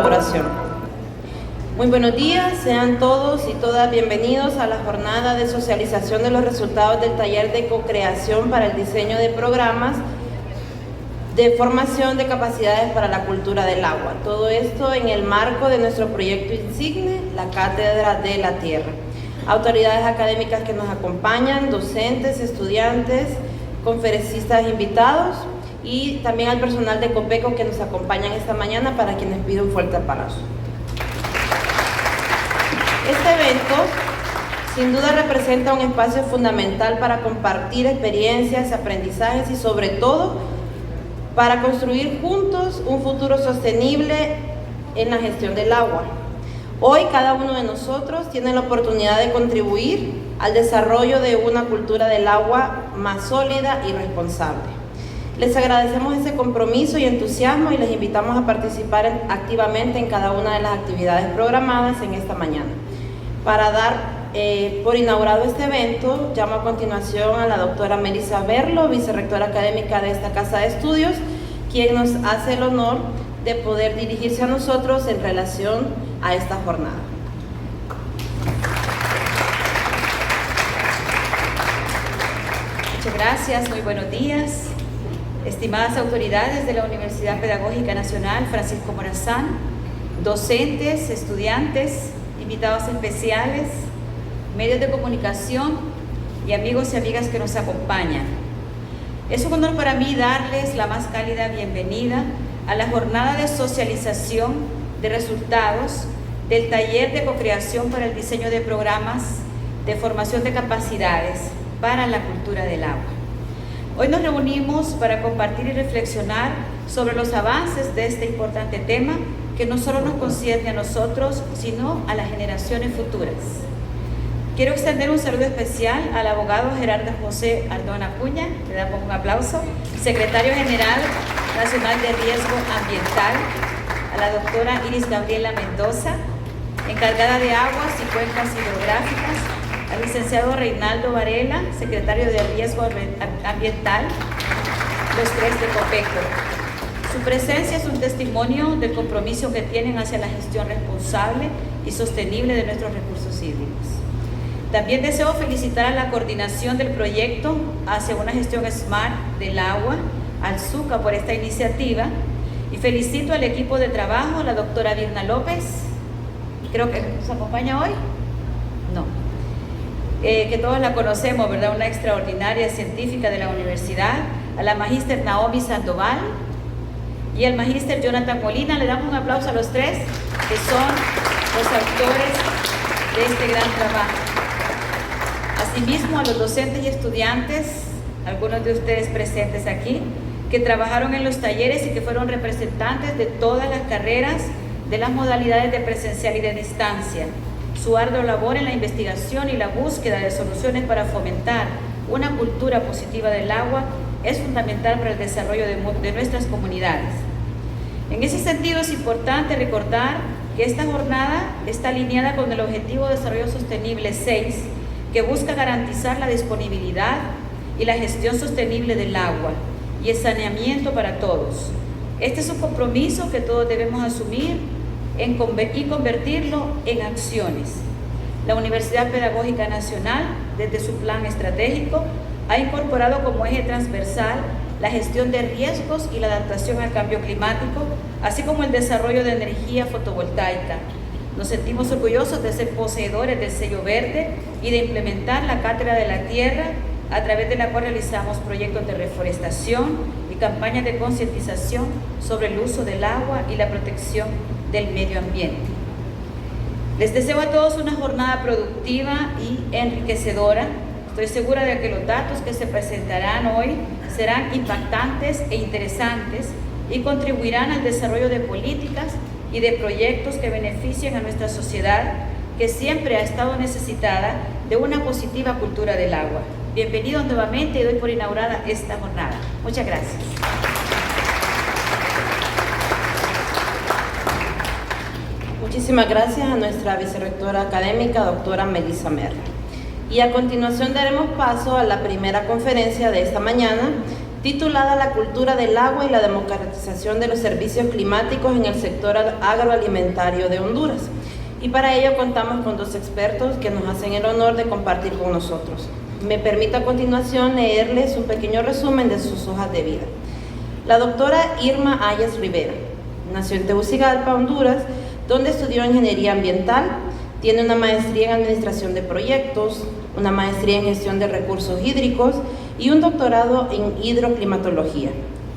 colaboración. Muy buenos días, sean todos y todas bienvenidos a la jornada de socialización de los resultados del taller de co-creación para el diseño de programas de formación de capacidades para la cultura del agua. Todo esto en el marco de nuestro proyecto insigne, la Cátedra de la Tierra. Autoridades académicas que nos acompañan, docentes, estudiantes, conferencistas invitados y también al personal de COPECO que nos acompañan esta mañana, para quienes pido un fuerte aplauso. Este evento sin duda representa un espacio fundamental para compartir experiencias, aprendizajes y sobre todo para construir juntos un futuro sostenible en la gestión del agua. Hoy cada uno de nosotros tiene la oportunidad de contribuir al desarrollo de una cultura del agua más sólida y responsable. Les agradecemos ese compromiso y entusiasmo y les invitamos a participar activamente en cada una de las actividades programadas en esta mañana. Para dar por inaugurado este evento, llamo a continuación a la doctora Melissa Merlo, vicerrectora académica de esta Casa de Estudios, quien nos hace el honor de poder dirigirse a nosotros en relación a esta jornada. Muchas gracias, muy buenos días. Estimadas autoridades de la Universidad Pedagógica Nacional Francisco Morazán, docentes, estudiantes, invitados especiales, medios de comunicación y amigos y amigas que nos acompañan. Es un honor para mí darles la más cálida bienvenida a la jornada de socialización de resultados del taller de co-creación para el diseño de programas de formación de capacidades para la cultura del agua. Hoy nos reunimos para compartir y reflexionar sobre los avances de este importante tema que no solo nos concierne a nosotros, sino a las generaciones futuras. Quiero extender un saludo especial al abogado Gerardo José Aldón Acuña, le damos un aplauso, secretario general nacional de riesgo ambiental, a la doctora Iris Gabriela Mendoza, encargada de aguas y cuencas hidrográficas, al licenciado Reinaldo Varela, secretario de riesgo ambiental, los tres de COPECO. Su presencia es un testimonio del compromiso que tienen hacia la gestión responsable y sostenible de nuestros recursos hídricos. También deseo felicitar a la coordinación del proyecto hacia una gestión SMART del agua, al SUCA, por esta iniciativa, y felicito al equipo de trabajo, la doctora Virna López, creo que nos acompaña hoy, no, que todos la conocemos, ¿verdad? Una extraordinaria científica de la universidad, a la magíster Naomi Sandoval y al magíster Jonathan Molina. Le damos un aplauso a los tres, que son los autores de este gran trabajo. Asimismo, a los docentes y estudiantes, algunos de ustedes presentes aquí, que trabajaron en los talleres y que fueron representantes de todas las carreras de las modalidades de presencial y de distancia. Su ardua labor en la investigación y la búsqueda de soluciones para fomentar una cultura positiva del agua es fundamental para el desarrollo de nuestras comunidades. En ese sentido, es importante recordar que esta jornada está alineada con el Objetivo de Desarrollo Sostenible 6, que busca garantizar la disponibilidad y la gestión sostenible del agua y el saneamiento para todos. Este es un compromiso que todos debemos asumir y convertirlo en acciones. La Universidad Pedagógica Nacional, desde su plan estratégico, ha incorporado como eje transversal la gestión de riesgos y la adaptación al cambio climático, así como el desarrollo de energía fotovoltaica. Nos sentimos orgullosos de ser poseedores del sello verde y de implementar la Cátedra de la Tierra, a través de la cual realizamos proyectos de reforestación y campañas de concientización sobre el uso del agua y la protección del medio ambiente. Les deseo a todos una jornada productiva y enriquecedora. Estoy segura de que los datos que se presentarán hoy serán impactantes e interesantes y contribuirán al desarrollo de políticas y de proyectos que beneficien a nuestra sociedad, que siempre ha estado necesitada de una positiva cultura del agua. Bienvenidos nuevamente y doy por inaugurada esta jornada. Muchas gracias. Muchísimas gracias a nuestra vicerrectora académica, doctora Melissa Merlo. Y a continuación daremos paso a la primera conferencia de esta mañana, titulada La cultura del agua y la democratización de los servicios climáticos en el sector agroalimentario de Honduras. Y para ello contamos con dos expertos que nos hacen el honor de compartir con nosotros. Me permito a continuación leerles un pequeño resumen de sus hojas de vida. La doctora Irma Ayes Rivera nació en Tegucigalpa, Honduras, donde estudió Ingeniería Ambiental, tiene una maestría en Administración de Proyectos, una maestría en Gestión de Recursos Hídricos y un doctorado en Hidroclimatología,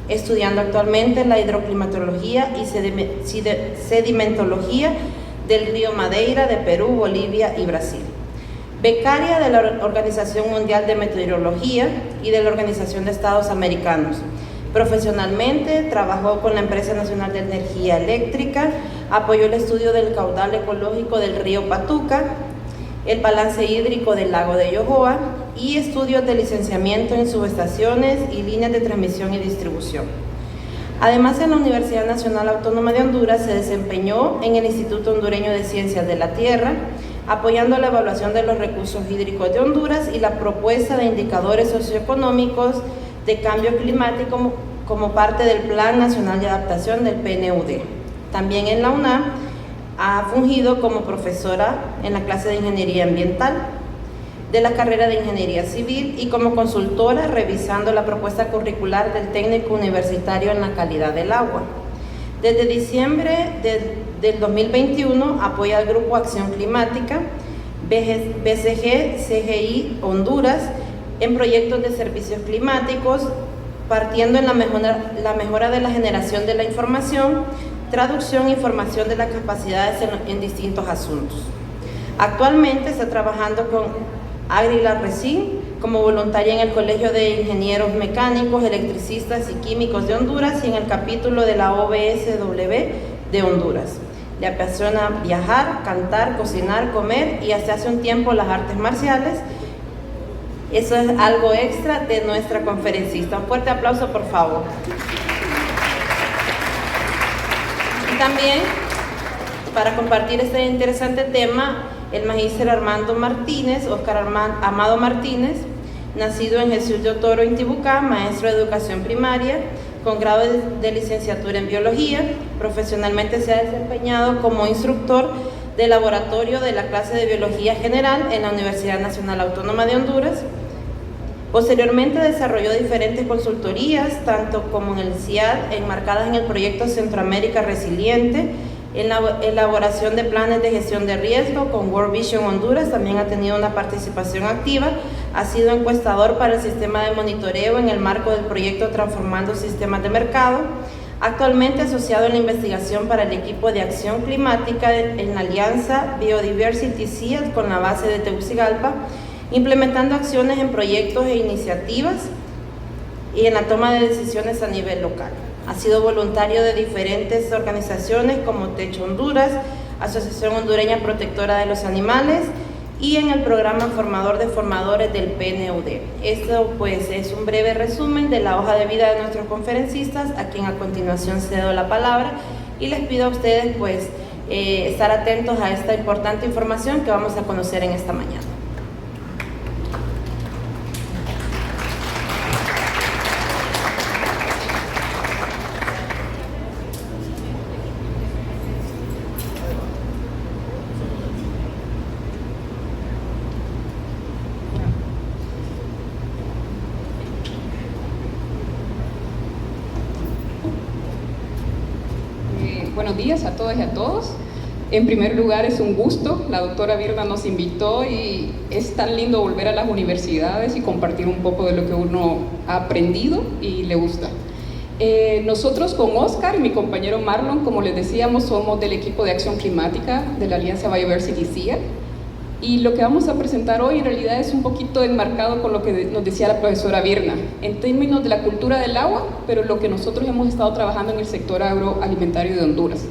estudiando actualmente la hidroclimatología y sedimentología del río Madeira de Perú, Bolivia y Brasil. Becaria de la Organización Mundial de Meteorología y de la Organización de Estados Americanos. Profesionalmente, trabajó con la Empresa Nacional de Energía Eléctrica, apoyó el estudio del caudal ecológico del río Patuca, el balance hídrico del lago de Yohoa y estudios de licenciamiento en subestaciones y líneas de transmisión y distribución. Además, en la Universidad Nacional Autónoma de Honduras se desempeñó en el Instituto Hondureño de Ciencias de la Tierra, apoyando la evaluación de los recursos hídricos de Honduras y la propuesta de indicadores socioeconómicos de cambio climático como parte del Plan Nacional de Adaptación del PNUD. También en la UNAM ha fungido como profesora en la clase de Ingeniería Ambiental de la carrera de Ingeniería Civil y como consultora revisando la propuesta curricular del técnico universitario en la calidad del agua. Desde diciembre del 2021 apoya al Grupo Acción Climática, BCG, CGI Honduras, en proyectos de servicios climáticos, partiendo en la mejora de la generación de la información, traducción e información de las capacidades en distintos asuntos. Actualmente está trabajando con Águila Recín como voluntaria en el Colegio de Ingenieros Mecánicos, Electricistas y Químicos de Honduras y en el capítulo de la OBSW de Honduras. Le apasiona viajar, cantar, cocinar, comer y hasta hace un tiempo las artes marciales. Eso es algo extra de nuestra conferencista. Un fuerte aplauso, por favor. Y también, para compartir este interesante tema, el magíster Armando Martínez, Oscar Amado Martínez, nacido en Jesús de Otoro, Intibucá, maestro de educación primaria, con grado de licenciatura en biología. Profesionalmente se ha desempeñado como instructor de laboratorio de la clase de Biología General en la Universidad Nacional Autónoma de Honduras. Posteriormente desarrolló diferentes consultorías, tanto como en el CIAD, enmarcadas en el proyecto Centroamérica Resiliente, en la elaboración de planes de gestión de riesgo con World Vision Honduras. También ha tenido una participación activa, ha sido encuestador para el sistema de monitoreo en el marco del proyecto Transformando Sistemas de Mercado. Actualmente asociado en la investigación para el equipo de acción climática en la alianza Biodiversity CIAD con la base de Tegucigalpa, implementando acciones en proyectos e iniciativas y en la toma de decisiones a nivel local. Ha sido voluntario de diferentes organizaciones como Techo Honduras, Asociación Hondureña Protectora de los Animales y en el programa Formador de Formadores del PNUD. Esto pues es un breve resumen de la hoja de vida de nuestros conferencistas, a quien a continuación cedo la palabra y les pido a ustedes pues estar atentos a esta importante información que vamos a conocer en esta mañana. Buenos días a todas y a todos. En primer lugar, es un gusto. La doctora Birna nos invitó y es tan lindo volver a las universidades y compartir un poco de lo que uno ha aprendido y le gusta. Nosotros con Oscar y mi compañero Marlon, como les decíamos, somos del equipo de acción climática de la Alianza Biodiversity CIAD. Y lo que vamos a presentar hoy en realidad es un poquito enmarcado con lo que nos decía la profesora Birna, en términos de la cultura del agua, pero lo que nosotros hemos estado trabajando en el sector agroalimentario de Honduras.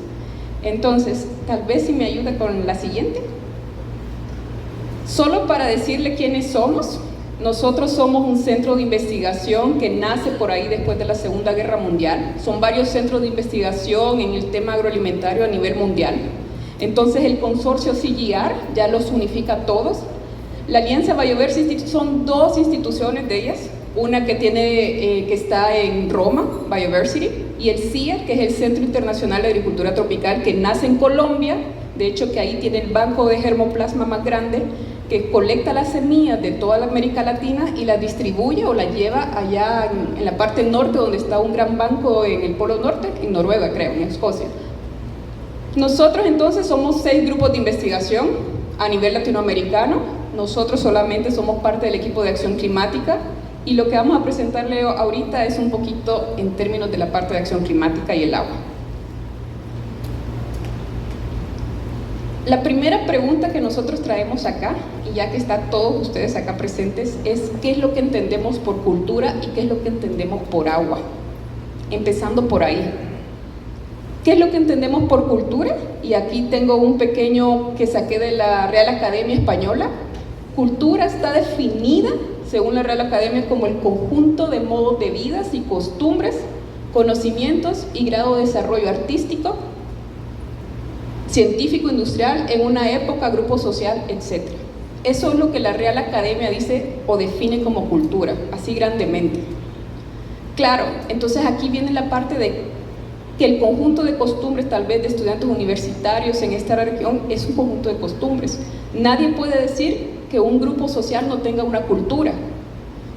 Entonces, tal vez si me ayuda con la siguiente. Solo para decirle quiénes somos, nosotros somos un centro de investigación que nace por ahí después de la Segunda Guerra Mundial. Son varios centros de investigación en el tema agroalimentario a nivel mundial. Entonces el consorcio CGIAR ya los unifica a todos. La Alianza Biodiversity son dos instituciones de ellas, una que que está en Roma, Bioversity, y el CIA, que es el Centro Internacional de Agricultura Tropical, que nace en Colombia, de hecho que ahí tiene el banco de germoplasma más grande, que colecta las semillas de toda la América Latina y las distribuye o las lleva allá en la parte norte, donde está un gran banco en el Polo Norte, en Noruega creo, en Escocia. Nosotros entonces somos 6 grupos de investigación a nivel latinoamericano. Nosotros solamente somos parte del equipo de acción climática, y lo que vamos a presentarle ahorita es un poquito en términos de la parte de acción climática y el agua. La primera pregunta que nosotros traemos acá, y ya que están todos ustedes acá presentes, es ¿qué es lo que entendemos por cultura y qué es lo que entendemos por agua? Empezando por ahí. ¿Qué es lo que entendemos por cultura? Y aquí tengo un pequeño que saqué de la Real Academia Española. Cultura está definida, según la Real Academia, como el conjunto de modos de vida y costumbres, conocimientos y grado de desarrollo artístico, científico, industrial, en una época, grupo social, etc. Eso es lo que la Real Academia dice o define como cultura, así grandemente. Claro, entonces aquí viene la parte de que el conjunto de costumbres, tal vez de estudiantes universitarios en esta región, es un conjunto de costumbres. Nadie puede decir que un grupo social no tenga una cultura,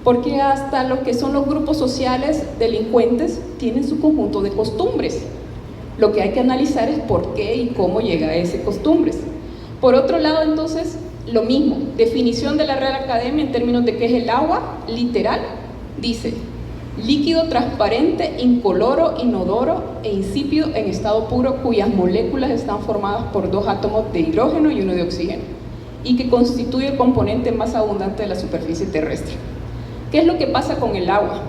porque hasta lo que son los grupos sociales delincuentes tienen su conjunto de costumbres. Lo que hay que analizar es por qué y cómo llega a esas costumbres. Por otro lado, entonces, lo mismo, definición de la Real Academia en términos de qué es el agua, literal, dice: líquido transparente, incoloro, inodoro e insípido en estado puro, cuyas moléculas están formadas por 2 átomos de hidrógeno y 1 de oxígeno, y que constituye el componente más abundante de la superficie terrestre. ¿Qué es lo que pasa con el agua?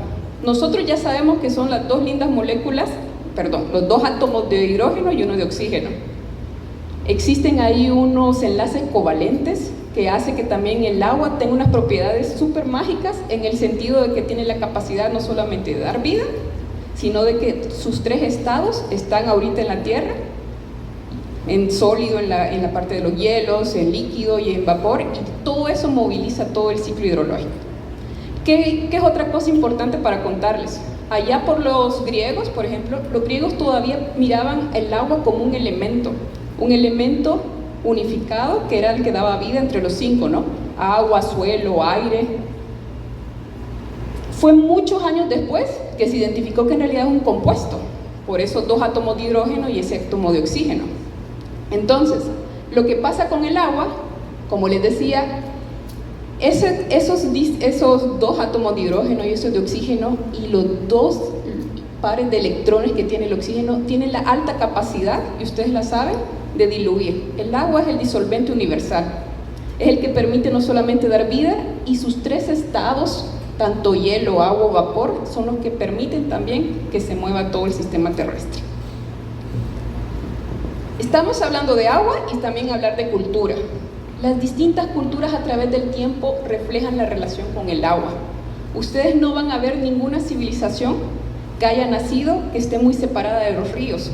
Nosotros ya sabemos que son las 2 lindas moléculas, los 2 átomos de hidrógeno y 1 de oxígeno. Existen ahí unos enlaces covalentes que hace que también el agua tenga unas propiedades súper mágicas, en el sentido de que tiene la capacidad no solamente de dar vida, sino de que sus 3 estados están ahorita en la Tierra, en sólido, en la parte de los hielos, en líquido y en vapor, y todo eso moviliza todo el ciclo hidrológico. ¿Qué es otra cosa importante para contarles? Allá por los griegos, por ejemplo, los griegos todavía miraban el agua como un elemento unificado, que era el que daba vida entre los 5, ¿no? Agua, suelo, aire. Fue muchos años después que se identificó que en realidad es un compuesto, por esos 2 átomos de hidrógeno y ese átomo de oxígeno. Entonces, lo que pasa con el agua, como les decía, esos 2 átomos de hidrógeno y esos de oxígeno, y los 2 pares de electrones que tiene el oxígeno, tienen la alta capacidad, y ustedes la saben, de diluir. El agua es el disolvente universal, es el que permite no solamente dar vida, y sus 3 estados, tanto hielo, agua o vapor, son los que permiten también que se mueva todo el sistema terrestre. Estamos hablando de agua y también hablar de cultura. Las distintas culturas a través del tiempo reflejan la relación con el agua. Ustedes no van a ver ninguna civilización que haya nacido que esté muy separada de los ríos.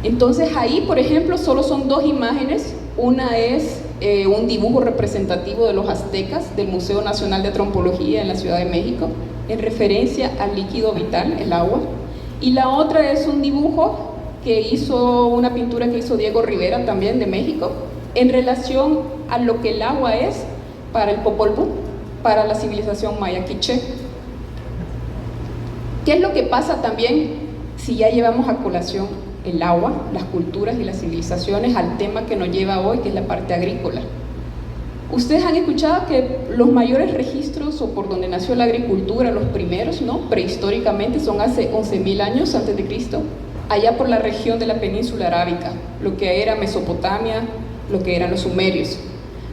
Entonces ahí, por ejemplo, solo son 2 imágenes. Una es un dibujo representativo de los aztecas del Museo Nacional de Antropología en la Ciudad de México, en referencia al líquido vital, el agua. Y la otra es un dibujo una pintura que hizo Diego Rivera, también de México, en relación a lo que el agua es para el Popol Vuh, para la civilización maya quiché. ¿Qué es lo que pasa también si ya llevamos a colación el agua, las culturas y las civilizaciones al tema que nos lleva hoy, que es la parte agrícola? Ustedes han escuchado que los mayores registros, o por donde nació la agricultura, los primeros, ¿no?, prehistóricamente, son hace 11.000 años antes de Cristo, allá por la región de la península arábica, lo que era Mesopotamia, lo que eran los sumerios.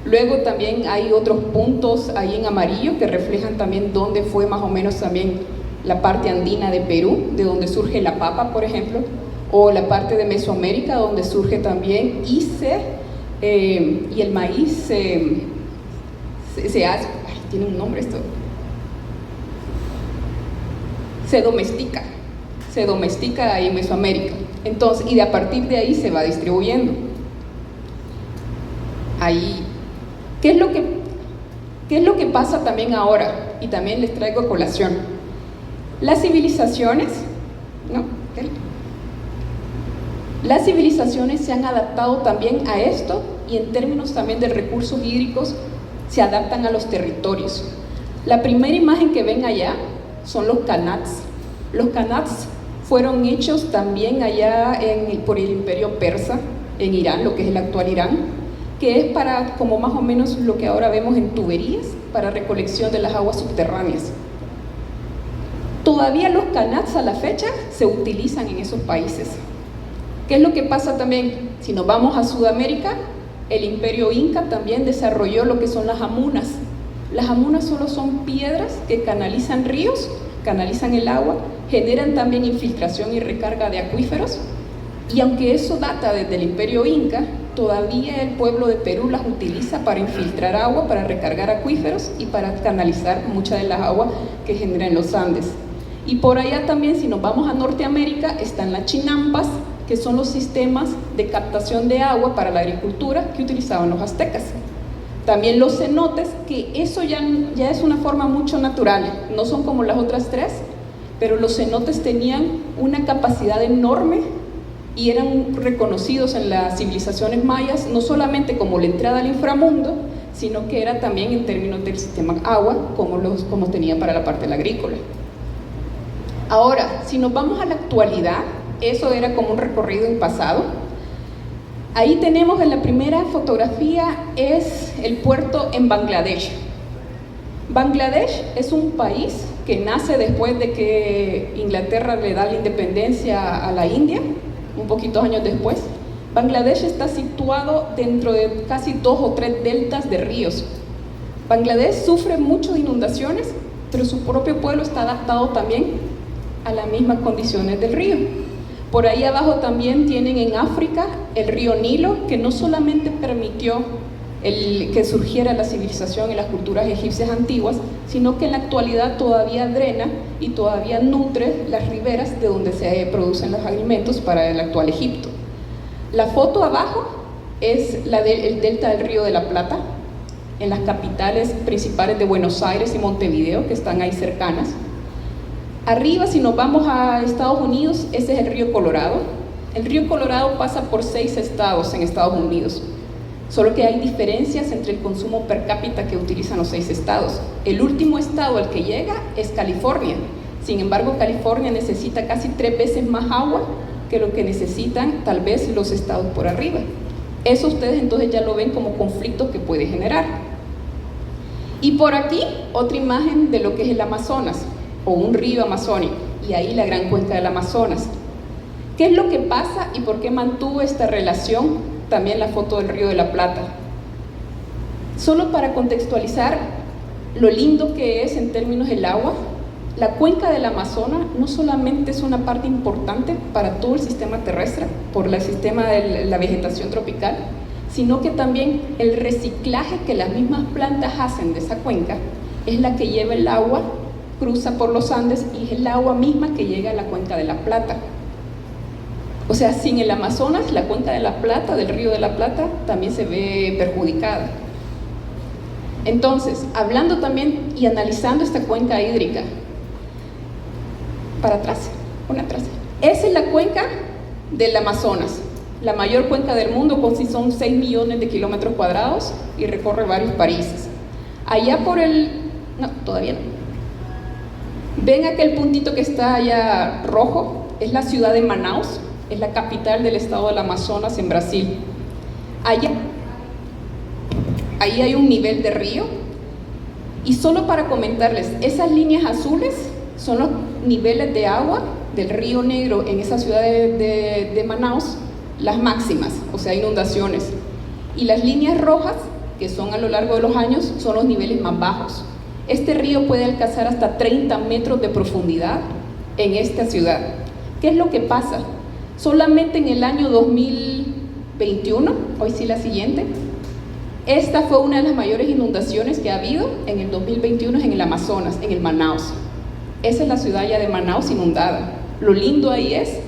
Luego también hay otros puntos ahí en amarillo que reflejan también dónde fue más o menos también la parte andina de Perú, de donde surge la papa, por ejemplo, o la parte de Mesoamérica, donde surge también y el maíz se hace, tiene un nombre esto, se domestica ahí en Mesoamérica. Entonces, y a partir de ahí se va distribuyendo. Ahí, ¿qué es lo que pasa también ahora? y también les traigo a colación. Las civilizaciones, las civilizaciones se han adaptado también a esto, y en términos también de recursos hídricos se adaptan a los territorios. La primera imagen que ven allá son los qanats. Los qanats fueron hechos también allá por el Imperio Persa, en Irán, lo que es el actual Irán, que es para, como más o menos lo que ahora vemos en tuberías, para recolección de las aguas subterráneas. Todavía los qanats a la fecha se utilizan en esos países. ¿Qué es lo que pasa también? Si nos vamos a Sudamérica, el Imperio Inca también desarrolló lo que son las hamunas. Las hamunas solo son piedras que canalizan ríos, canalizan el agua, generan también infiltración y recarga de acuíferos, y aunque eso data desde el Imperio Inca, todavía el pueblo de Perú las utiliza para infiltrar agua, para recargar acuíferos y para canalizar mucha de las aguas que generan en los Andes. Y por allá también, si nos vamos a Norteamérica, están las chinampas, que son los sistemas de captación de agua para la agricultura que utilizaban los aztecas. También los cenotes, que eso ya es una forma mucho natural, no son como las otras tres, pero los cenotes tenían una capacidad enorme y eran reconocidos en las civilizaciones mayas, no solamente como la entrada al inframundo, sino que era también en términos del sistema agua, como tenía para la parte de la agrícola. Ahora, si nos vamos a la actualidad, eso era como un recorrido en pasado. Ahí tenemos en la primera fotografía es el puerto en Bangladesh. Bangladesh es un país que nace después de que Inglaterra le da la independencia a la India, un poquitos años después. Bangladesh está situado dentro de casi 2 o 3 deltas de ríos. Bangladesh sufre mucho de inundaciones, pero su propio pueblo está adaptado también a las mismas condiciones del río. Por ahí abajo también tienen en África el río Nilo, que no solamente permitió que surgiera la civilización y las culturas egipcias antiguas, sino que en la actualidad todavía drena y todavía nutre las riberas de donde se producen los alimentos para el actual Egipto. La foto abajo es el delta del Río de la Plata, en las capitales principales de Buenos Aires y Montevideo, que están ahí cercanas. Arriba, si nos vamos a Estados Unidos, ese es el río Colorado. El río Colorado pasa por 6 estados en Estados Unidos, solo que hay diferencias entre el consumo per cápita que utilizan los 6 estados. El último estado al que llega es California. Sin embargo, California necesita casi 3 veces más agua que lo que necesitan tal vez los estados por arriba. Eso ustedes entonces ya lo ven como conflictos que puede generar. Y por aquí, otra imagen de lo que es el Amazonas, o un río amazónico, y ahí la gran cuenca del Amazonas. ¿Qué es lo que pasa y por qué mantuvo esta relación también la foto del Río de la Plata? Solo para contextualizar lo lindo que es en términos del agua, la cuenca del Amazonas no solamente es una parte importante para todo el sistema terrestre, por el sistema de la vegetación tropical, sino que también el reciclaje que las mismas plantas hacen de esa cuenca es la que lleva el agua, cruza por los Andes y es el agua misma que llega a la cuenca de la Plata. O sea, sin el Amazonas, la cuenca de la Plata, del Río de la Plata, también se ve perjudicada. Entonces, hablando también y analizando esta cuenca hídrica, para atrás, una atrás. Esa es la cuenca del Amazonas, la mayor cuenca del mundo, son 6 millones de kilómetros cuadrados y recorre varios países. Allá por no, todavía no. Ven aquel puntito que está allá rojo, es la ciudad de Manaus, es la capital del estado del Amazonas en Brasil. Ahí hay un nivel de río, y solo para comentarles, esas líneas azules son los niveles de agua del río Negro en esa ciudad de Manaus, las máximas, o sea, inundaciones. Y las líneas rojas, que son a lo largo de los años, son los niveles más bajos. Este río puede alcanzar hasta 30 metros de profundidad en esta ciudad. ¿Qué es lo que pasa? Solamente en el año 2021, hoy sí la siguiente, esta fue una de las mayores inundaciones que ha habido en el 2021 en el Amazonas, en el Manaus. Esa es la ciudad ya de Manaus inundada. Lo lindo ahí es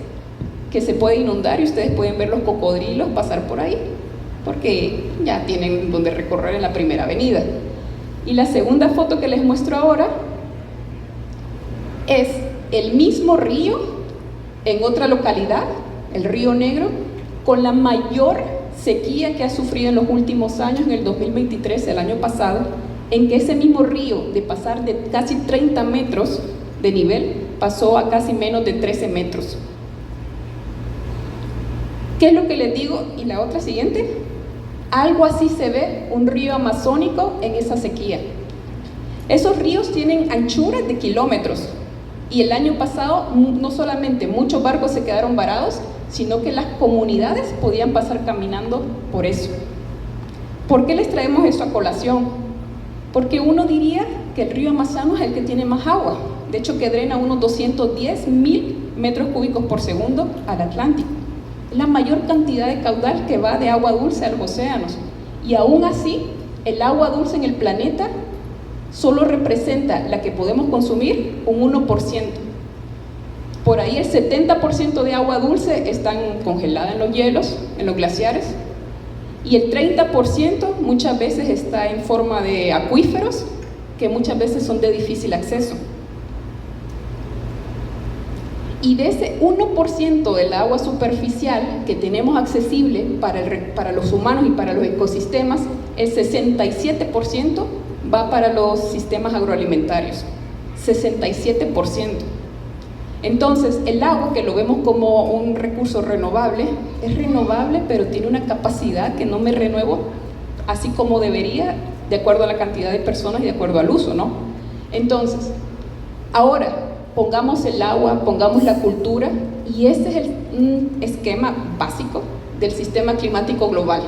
que se puede inundar y ustedes pueden ver los cocodrilos pasar por ahí, porque ya tienen donde recorrer en la primera avenida. Y la segunda foto que les muestro ahora es el mismo río en otra localidad, el Río Negro, con la mayor sequía que ha sufrido en los últimos años, en el 2023, el año pasado, en que ese mismo río, de pasar de casi 30 metros de nivel, pasó a casi menos de 13 metros. ¿Qué es lo que les digo? Y la otra siguiente, algo así se ve un río amazónico en esa sequía. Esos ríos tienen anchuras de kilómetros, y el año pasado no solamente muchos barcos se quedaron varados, sino que las comunidades podían pasar caminando por eso. ¿Por qué les traemos esto a colación? Porque uno diría que el río Amazonas es el que tiene más agua, de hecho que drena unos 210.000 metros cúbicos por segundo al Atlántico. Es la mayor cantidad de caudal que va de agua dulce a los océanos, y aún así el agua dulce en el planeta solo representa la que podemos consumir un 1%. Por ahí el 70% de agua dulce están congelada en los hielos, en los glaciares, y el 30% muchas veces está en forma de acuíferos, que muchas veces son de difícil acceso. Y de ese 1% del agua superficial que tenemos accesible para los humanos y para los ecosistemas, el 67% va para los sistemas agroalimentarios, 67%. Entonces, el agua, que lo vemos como un recurso renovable, es renovable, pero tiene una capacidad que no me renuevo así como debería, de acuerdo a la cantidad de personas y de acuerdo al uso, ¿no? Entonces, ahora, pongamos el agua, pongamos la cultura, y ese es el esquema básico del sistema climático global.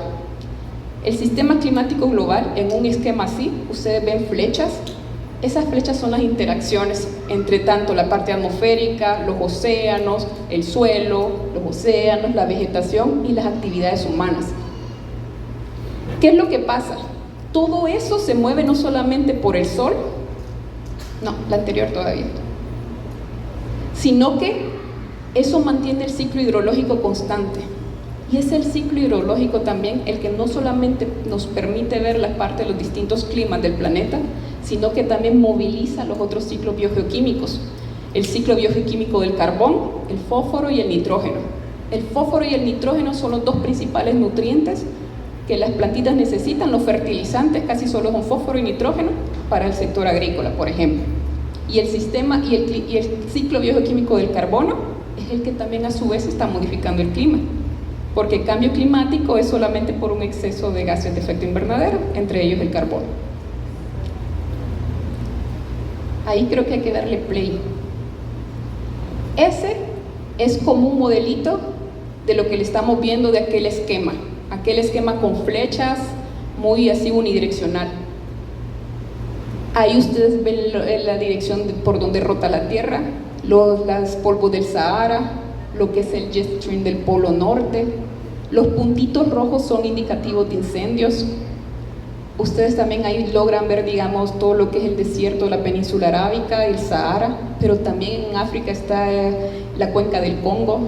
El sistema climático global, en un esquema así, ustedes ven flechas. Esas flechas son las interacciones entre tanto la parte atmosférica, los océanos, el suelo, los océanos, la vegetación y las actividades humanas. ¿Qué es lo que pasa? Todo eso se mueve no solamente por el sol, no, la anterior todavía, sino que eso mantiene el ciclo hidrológico constante. Y es el ciclo hidrológico también el que no solamente nos permite ver la parte de los distintos climas del planeta, sino que también moviliza los otros ciclos biogeoquímicos. El ciclo biogeoquímico del carbón, el fósforo y el nitrógeno. El fósforo y el nitrógeno son los dos principales nutrientes que las plantitas necesitan. Los fertilizantes casi solo son fósforo y nitrógeno para el sector agrícola, por ejemplo. Y el sistema y el ciclo biogeoquímico del carbono es el que también a su vez está modificando el clima, porque el cambio climático es solamente por un exceso de gases de efecto invernadero, entre ellos el carbono. Ahí creo que hay que darle play. Ese es como un modelito de lo que le estamos viendo de aquel esquema con flechas muy así unidireccional. Ahí ustedes ven la dirección por donde rota la Tierra, los polvos del Sahara, lo que es el jet stream del Polo Norte. Los puntitos rojos son indicativos de incendios. Ustedes también ahí logran ver, digamos, todo lo que es el desierto de la península arábica, el Sahara, pero también en África está la cuenca del Congo.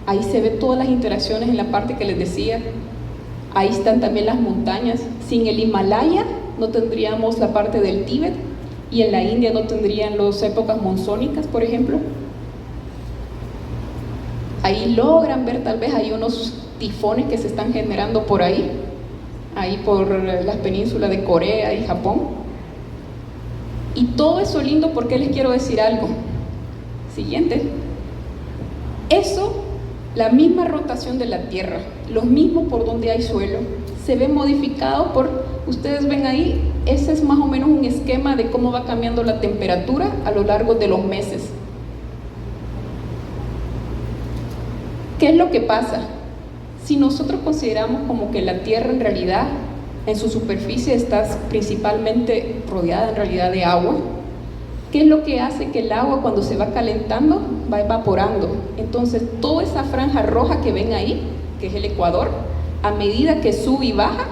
Ahí se ven todas las interacciones en la parte que les decía. Ahí están también las montañas. Sin el Himalaya no tendríamos la parte del Tíbet, y en la India no tendrían las épocas monzónicas, por ejemplo. Ahí logran ver, tal vez hay unos tifones que se están generando por ahí por las penínsulas de Corea y Japón. Y todo eso lindo, porque les quiero decir algo. Siguiente. Eso, la misma rotación de la Tierra, lo mismo por donde hay suelo, se ve modificado ustedes ven ahí, ese es más o menos un esquema de cómo va cambiando la temperatura a lo largo de los meses. ¿Qué es lo que pasa? Si nosotros consideramos como que la Tierra en realidad, en su superficie está principalmente rodeada en realidad de agua, ¿qué es lo que hace? Que el agua, cuando se va calentando, va evaporando. Entonces toda esa franja roja que ven ahí, que es el Ecuador, a medida que sube y baja,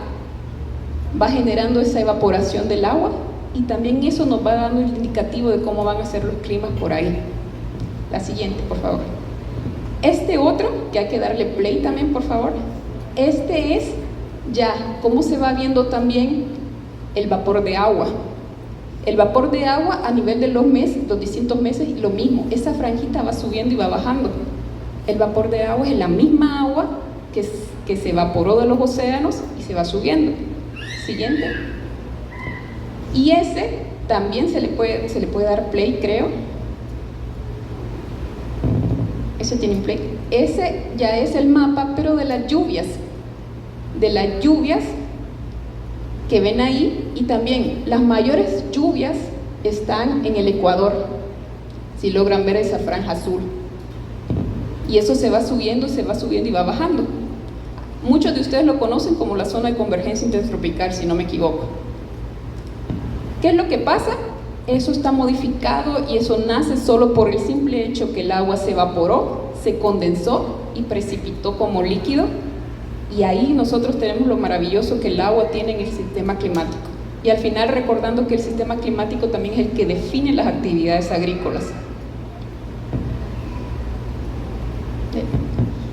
va generando esa evaporación del agua, y también eso nos va dando el indicativo de cómo van a ser los climas por ahí. La siguiente, por favor. Este otro, que hay que darle play también, por favor. Este es ya cómo se va viendo también el vapor de agua. El vapor de agua a nivel de los meses, los distintos meses, lo mismo, esa franjita va subiendo y va bajando. El vapor de agua es la misma agua que se evaporó de los océanos y se va subiendo. Siguiente. Y ese también se le puede dar play, creo. Ese tiene un play. Ese ya es el mapa, pero de las lluvias. De las lluvias que ven ahí, y también las mayores lluvias están en el Ecuador, si logran ver esa franja azul. Y eso se va subiendo y va bajando. Muchos de ustedes lo conocen como la zona de convergencia intertropical, si no me equivoco. ¿Qué es lo que pasa? Eso está modificado y eso nace solo por el simple hecho que el agua se evaporó, se condensó y precipitó como líquido. Y ahí nosotros tenemos lo maravilloso que el agua tiene en el sistema climático. Y al final recordando que el sistema climático también es el que define las actividades agrícolas.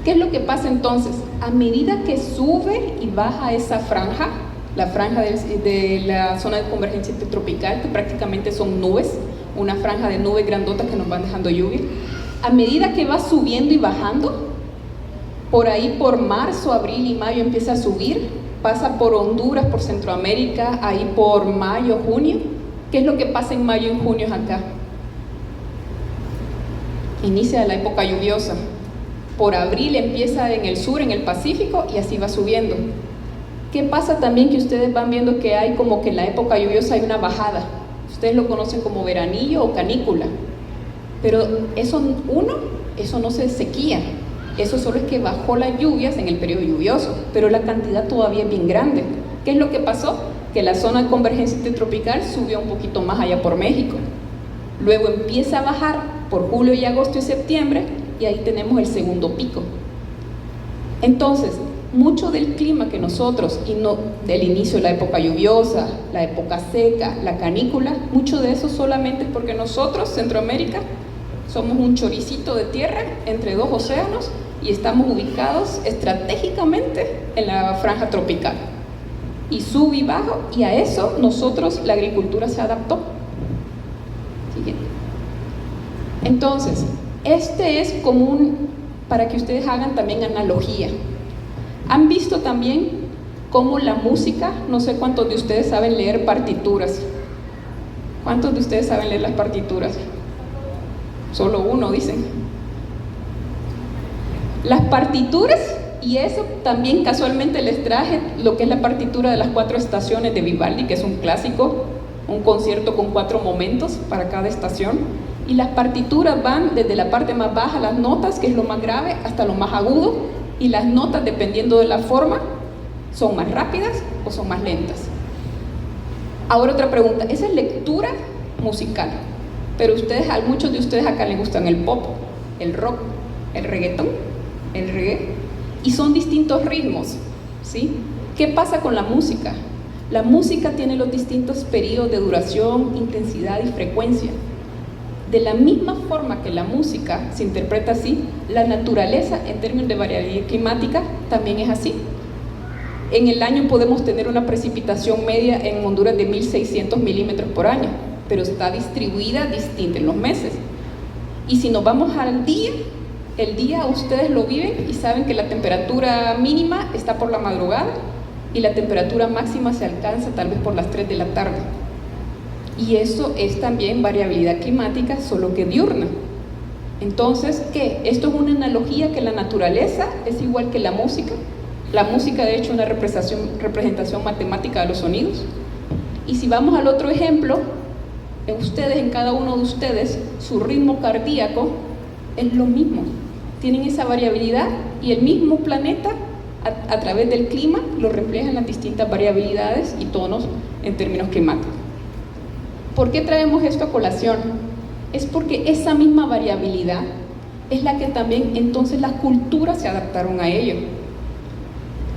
¿Qué es lo que pasa entonces? A medida que sube y baja esa franja, la franja de la zona de convergencia intertropical, que prácticamente son nubes, una franja de nubes grandotas que nos van dejando lluvia, a medida que va subiendo y bajando, por ahí por marzo, abril y mayo empieza a subir, pasa por Honduras, por Centroamérica, ahí por mayo, junio. ¿Qué es lo que pasa en mayo y junio acá? Inicia la época lluviosa. Por abril empieza en el sur, en el Pacífico, y así va subiendo. ¿Qué pasa también? Que ustedes van viendo que hay como que en la época lluviosa hay una bajada. Ustedes lo conocen como veranillo o canícula. Pero eso no se sequía. Eso solo es que bajó las lluvias en el periodo lluvioso, pero la cantidad todavía es bien grande. ¿Qué es lo que pasó? Que la zona de convergencia intertropical subió un poquito más allá por México. Luego empieza a bajar por julio y agosto y septiembre, y ahí tenemos el segundo pico. Entonces, mucho del clima que nosotros, del inicio de la época lluviosa, la época seca, la canícula, mucho de eso solamente es porque nosotros, Centroamérica, somos un choricito de tierra entre dos océanos y estamos ubicados estratégicamente en la franja tropical. Y sube y baja, y a eso nosotros, la agricultura se adaptó. Siguiente. Entonces, este es común para que ustedes hagan también analogía. ¿Han visto también cómo la música, no sé cuántos de ustedes saben leer partituras? ¿Cuántos de ustedes saben leer las partituras? Solo uno, dicen. Las partituras, y eso también casualmente les traje lo que es la partitura de las 4 estaciones de Vivaldi, que es un clásico, un concierto con 4 momentos para cada estación. Y las partituras van desde la parte más baja, las notas, que es lo más grave, hasta lo más agudo, y las notas, dependiendo de la forma, son más rápidas o son más lentas. Ahora otra pregunta, esa es lectura musical, pero a muchos de ustedes acá les gustan el pop, el rock, el reggaetón, el reggae, y son distintos ritmos, ¿sí? ¿Qué pasa con la música? La música tiene los distintos periodos de duración, intensidad y frecuencia. De la misma forma que la música se interpreta así, la naturaleza en términos de variabilidad climática también es así. En el año podemos tener una precipitación media en Honduras de 1.600 milímetros por año, pero está distribuida distinta en los meses. Y si nos vamos al día, el día ustedes lo viven y saben que la temperatura mínima está por la madrugada y la temperatura máxima se alcanza tal vez por las 3 de la tarde. Y eso es también variabilidad climática, solo que diurna. Entonces, ¿qué? Esto es una analogía que la naturaleza es igual que la música. La música, de hecho, es una representación matemática de los sonidos. Y si vamos al otro ejemplo, en cada uno de ustedes, su ritmo cardíaco es lo mismo. Tienen esa variabilidad y el mismo planeta, a través del clima, lo refleja en las distintas variabilidades y tonos en términos climáticos. ¿Por qué traemos esto a colación? Es porque esa misma variabilidad es la que también entonces las culturas se adaptaron a ello.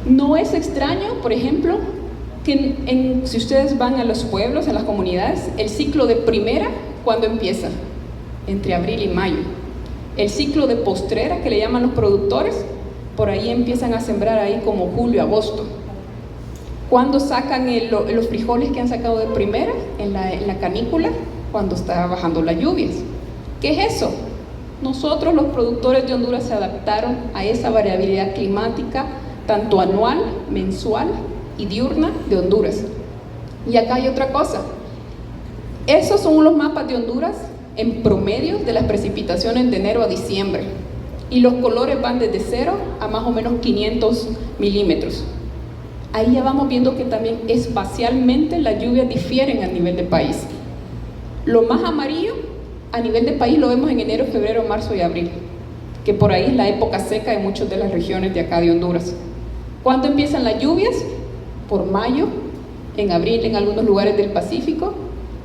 No es extraño, por ejemplo, que si ustedes van a los pueblos, a las comunidades, el ciclo de primera, ¿cuándo empieza? Entre abril y mayo. El ciclo de postrera, que le llaman los productores, por ahí empiezan a sembrar ahí como julio, agosto. ¿Cuándo sacan los frijoles que han sacado de primera? En la canícula, cuando está bajando las lluvias. ¿Qué es eso? Nosotros, los productores de Honduras, se adaptaron a esa variabilidad climática, tanto anual, mensual y diurna de Honduras. Y acá hay otra cosa. Esos son los mapas de Honduras en promedio de las precipitaciones de enero a diciembre. Y los colores van desde 0 a más o menos 500 milímetros. Ahí ya vamos viendo que también espacialmente las lluvias difieren a nivel de país. Lo más amarillo a nivel de país lo vemos en enero, febrero, marzo y abril, que por ahí es la época seca en muchas de las regiones de acá de Honduras. ¿Cuándo empiezan las lluvias? Por mayo, en abril en algunos lugares del Pacífico.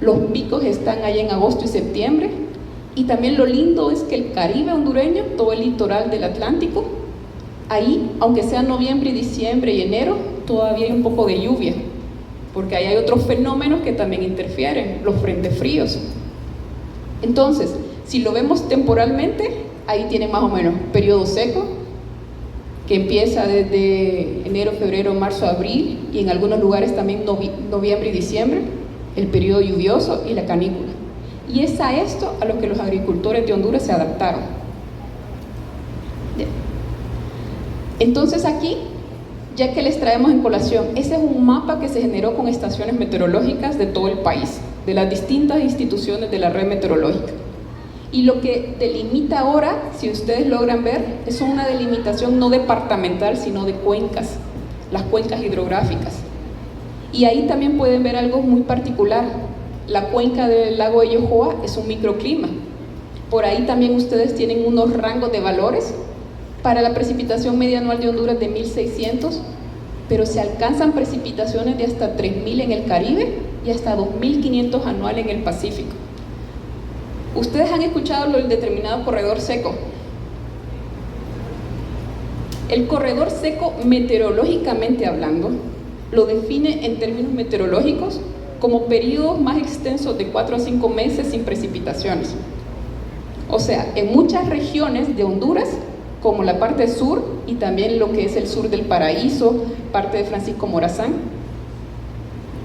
Los picos están allá en agosto y septiembre. Y también lo lindo es que el Caribe hondureño, todo el litoral del Atlántico, ahí, aunque sea noviembre, diciembre y enero, todavía hay un poco de lluvia, porque ahí hay otros fenómenos que también interfieren, los frentes fríos. Entonces, si lo vemos temporalmente, ahí tiene más o menos periodo seco, que empieza desde enero, febrero, marzo, abril, y en algunos lugares también noviembre y diciembre, el periodo lluvioso y la canícula. Y es a esto a lo que los agricultores de Honduras se adaptaron. Entonces aquí, ya que les traemos en colación, ese es un mapa que se generó con estaciones meteorológicas de todo el país, de las distintas instituciones de la red meteorológica. Y lo que delimita ahora, si ustedes logran ver, es una delimitación no departamental, sino de cuencas, las cuencas hidrográficas. Y ahí también pueden ver algo muy particular. La cuenca del lago de Yohoa es un microclima. Por ahí también ustedes tienen unos rangos de valores. Para la precipitación media anual de Honduras de 1.600, pero se alcanzan precipitaciones de hasta 3.000 en el Caribe y hasta 2.500 anual en el Pacífico. Ustedes han escuchado lo del determinado corredor seco. El corredor seco, meteorológicamente hablando, lo define en términos meteorológicos como periodos más extensos de 4 a 5 meses sin precipitaciones. O sea, en muchas regiones de Honduras, como la parte sur y también lo que es el sur del Paraíso, parte de Francisco Morazán,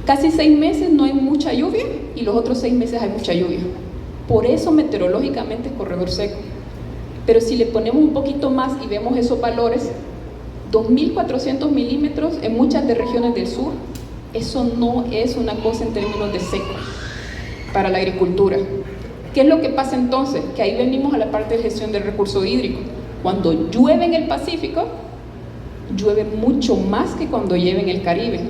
casi 6 meses no hay mucha lluvia y los otros 6 meses hay mucha lluvia. Por eso meteorológicamente es corredor seco. Pero si le ponemos un poquito más y vemos esos valores, 2.400 milímetros en muchas de regiones del sur, eso no es una cosa en términos de seco para la agricultura. ¿Qué es lo que pasa entonces? Que ahí venimos a la parte de gestión del recurso hídrico. Cuando llueve en el Pacífico, llueve mucho más que cuando llueve en el Caribe,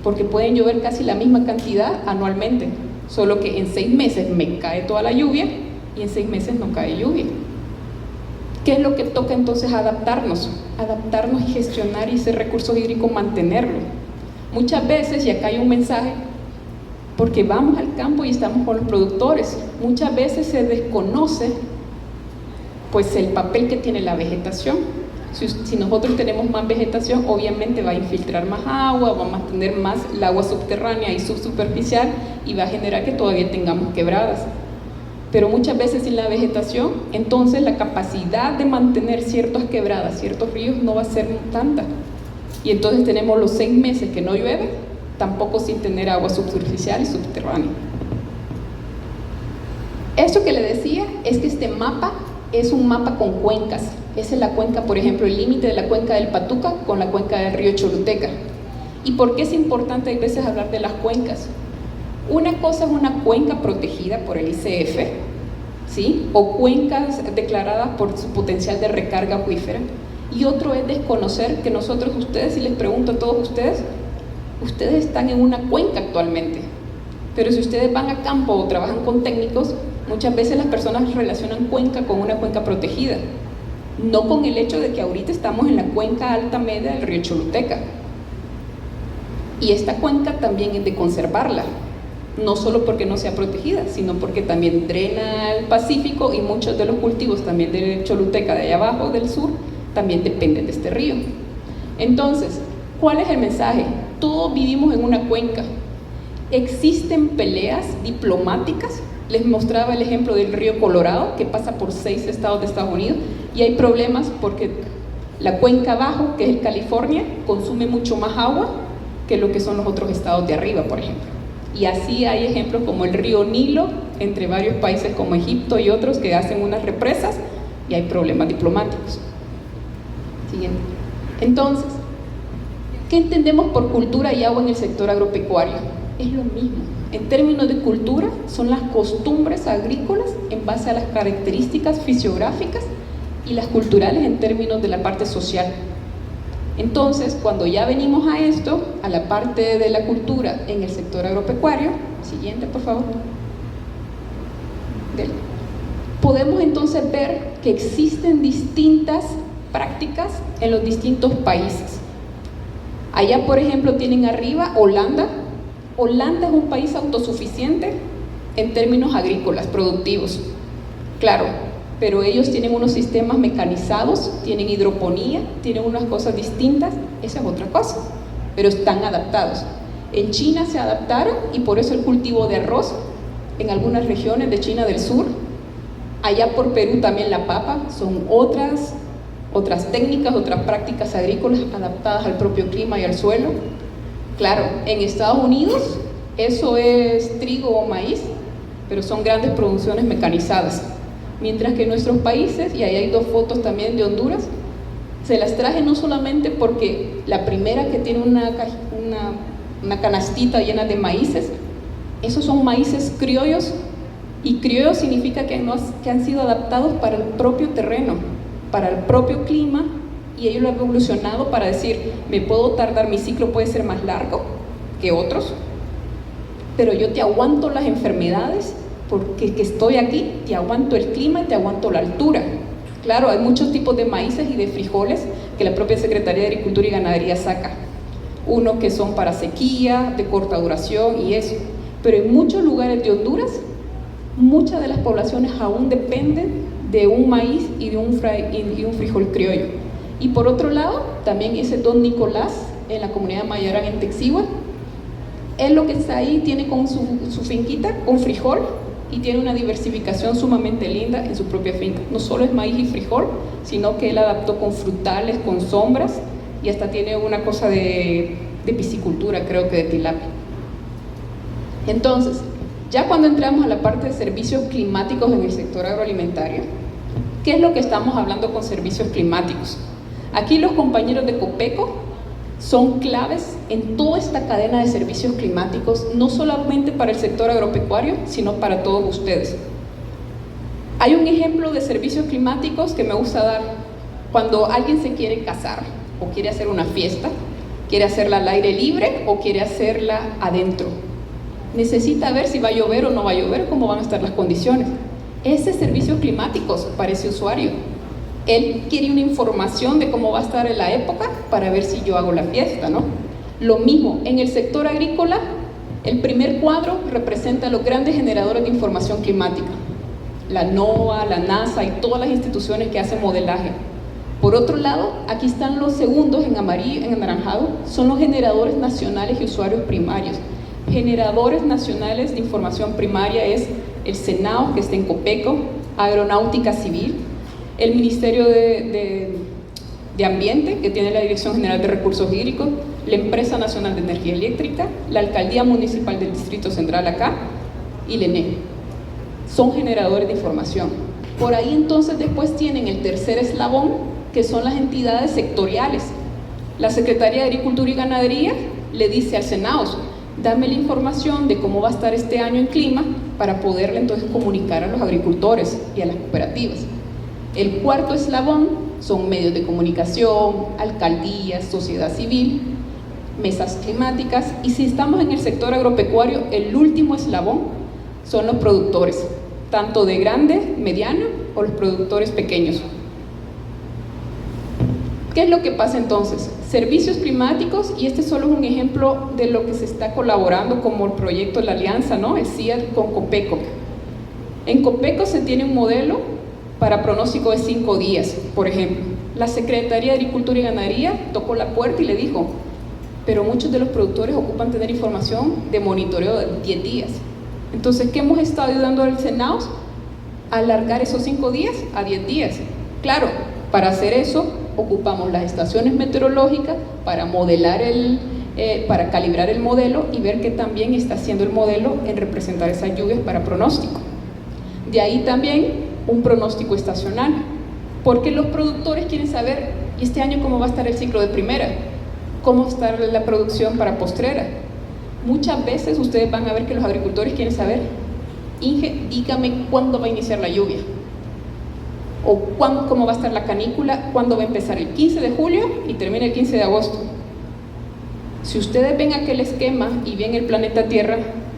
porque pueden llover casi la misma cantidad anualmente, solo que en 6 meses me cae toda la lluvia y en 6 meses no cae lluvia. ¿Qué es lo que toca entonces? Adaptarnos y gestionar ese recurso hídrico, mantenerlo. Muchas veces, y acá hay un mensaje, porque vamos al campo y estamos con los productores, muchas veces se desconoce pues el papel que tiene la vegetación. Si nosotros tenemos más vegetación, obviamente va a infiltrar más agua, va a mantener más el agua subterránea y subsuperficial y va a generar que todavía tengamos quebradas. Pero muchas veces sin la vegetación, entonces la capacidad de mantener ciertas quebradas, ciertos ríos no va a ser tanta. Y entonces tenemos los 6 meses que no llueve, tampoco sin tener agua subsuperficial y subterránea. Esto que le decía es que este mapa es un mapa con cuencas. Esa es la cuenca, por ejemplo, el límite de la cuenca del Patuca con la cuenca del río Choluteca. ¿Y por qué es importante a veces hablar de las cuencas? Una cosa es una cuenca protegida por el ICF, ¿sí? O cuencas declaradas por su potencial de recarga acuífera. Y otro es desconocer que nosotros, ustedes, y les pregunto a todos ustedes están en una cuenca actualmente. Pero si ustedes van a campo o trabajan con técnicos, muchas veces las personas relacionan cuenca con una cuenca protegida, no con el hecho de que ahorita estamos en la cuenca alta media del río Choluteca. Y esta cuenca también es de conservarla, no solo porque no sea protegida, sino porque también drena al Pacífico y muchos de los cultivos también del Choluteca de allá abajo del sur también dependen de este río. Entonces, ¿cuál es el mensaje? Todos vivimos en una cuenca. Existen peleas diplomáticas. Les mostraba el ejemplo del río Colorado, que pasa por 6 estados de Estados Unidos, y hay problemas porque la cuenca abajo, que es California, consume mucho más agua que lo que son los otros estados de arriba, por ejemplo. Y así hay ejemplos como el río Nilo, entre varios países como Egipto y otros que hacen unas represas y hay problemas diplomáticos. Siguiente. Entonces, ¿qué entendemos por cultura y agua en el sector agropecuario? Es lo mismo. En términos de cultura, son las costumbres agrícolas en base a las características fisiográficas y las culturales en términos de la parte social. Entonces, cuando ya venimos a esto, a la parte de la cultura en el sector agropecuario, siguiente por favor, podemos entonces ver que existen distintas prácticas en los distintos países. Allá, por ejemplo, tienen arriba Holanda. Holanda es un país autosuficiente en términos agrícolas, productivos. Claro, pero ellos tienen unos sistemas mecanizados, tienen hidroponía, tienen unas cosas distintas, esa es otra cosa, pero están adaptados. En China se adaptaron y por eso el cultivo de arroz en algunas regiones de China del sur. Allá por Perú también la papa, son otras técnicas, otras prácticas agrícolas adaptadas al propio clima y al suelo. Claro, en Estados Unidos eso es trigo o maíz, pero son grandes producciones mecanizadas. Mientras que en nuestros países, y ahí hay dos fotos también de Honduras, se las traje no solamente porque la primera que tiene una canastita llena de maíces, esos son maíces criollos, y criollos significa que han sido adaptados para el propio terreno, para el propio clima, y ellos lo han evolucionado para decir, me puedo tardar, mi ciclo puede ser más largo que otros, pero yo te aguanto las enfermedades porque que estoy aquí, te aguanto el clima y te aguanto la altura. Claro, hay muchos tipos de maíces y de frijoles que la propia Secretaría de Agricultura y Ganadería saca. Uno que son para sequía, de corta duración y eso. Pero en muchos lugares de Honduras, muchas de las poblaciones aún dependen de un maíz y de un frijol criollo. Y por otro lado, también ese Don Nicolás, en la comunidad de Mayarán, en Texigua, él lo que está ahí tiene con su finquita, con frijol, y tiene una diversificación sumamente linda en su propia finca. No solo es maíz y frijol, sino que él adaptó con frutales, con sombras, y hasta tiene una cosa de piscicultura, creo que de tilapia. Entonces, ya cuando entramos a la parte de servicios climáticos en el sector agroalimentario, ¿qué es lo que estamos hablando con servicios climáticos? Aquí los compañeros de Copeco son claves en toda esta cadena de servicios climáticos, no solamente para el sector agropecuario, sino para todos ustedes. Hay un ejemplo de servicios climáticos que me gusta dar cuando alguien se quiere casar o quiere hacer una fiesta, quiere hacerla al aire libre o quiere hacerla adentro. Necesita ver si va a llover o no va a llover, cómo van a estar las condiciones. Ese es servicios climáticos para ese usuario. Él quiere una información de cómo va a estar en la época para ver si yo hago la fiesta, ¿no? Lo mismo, en el sector agrícola, el primer cuadro representa a los grandes generadores de información climática. La NOAA, la NASA y todas las instituciones que hacen modelaje. Por otro lado, aquí están los segundos en amarillo, en anaranjado, son los generadores nacionales y usuarios primarios. Generadores nacionales de información primaria es el SENAO, que está en Copeco, Aeronáutica Civil, el Ministerio de Ambiente, que tiene la Dirección General de Recursos Hídricos, la Empresa Nacional de Energía Eléctrica, la Alcaldía Municipal del Distrito Central acá y la ENE. Son generadores de información. Por ahí entonces después tienen el tercer eslabón, que son las entidades sectoriales. La Secretaría de Agricultura y Ganadería le dice al SENAOS, dame la información de cómo va a estar este año en clima para poderle entonces comunicar a los agricultores y a las cooperativas. El cuarto eslabón son medios de comunicación, alcaldías, sociedad civil, mesas climáticas, y si estamos en el sector agropecuario, el último eslabón son los productores, tanto de grande, mediano o los productores pequeños. ¿Qué es lo que pasa entonces? Servicios climáticos, y este solo es un ejemplo de lo que se está colaborando como el proyecto de la alianza, ¿no? El CIAD con Copeco. En Copeco se tiene un modelo para pronóstico de 5 días, por ejemplo. La Secretaría de Agricultura y Ganadería tocó la puerta y le dijo, pero muchos de los productores ocupan tener información de monitoreo de 10 días. Entonces, ¿qué hemos estado ayudando al SENAOS? A alargar esos 5 días a 10 días. Claro, para hacer eso ocupamos las estaciones meteorológicas para modelar para calibrar el modelo y ver qué también está haciendo el modelo en representar esas lluvias para pronóstico. De ahí también un pronóstico estacional, porque los productores quieren saber, ¿y este año cómo va a estar el ciclo de primera? ¿Cómo va a estar la producción para postrera? Muchas veces ustedes van a ver que los agricultores quieren saber, Inge, dígame cuándo va a iniciar la lluvia, o cómo va a estar la canícula, cuándo va a empezar el 15 de julio y termina el 15 de agosto. Si ustedes ven aquel esquema y ven el planeta Tierra,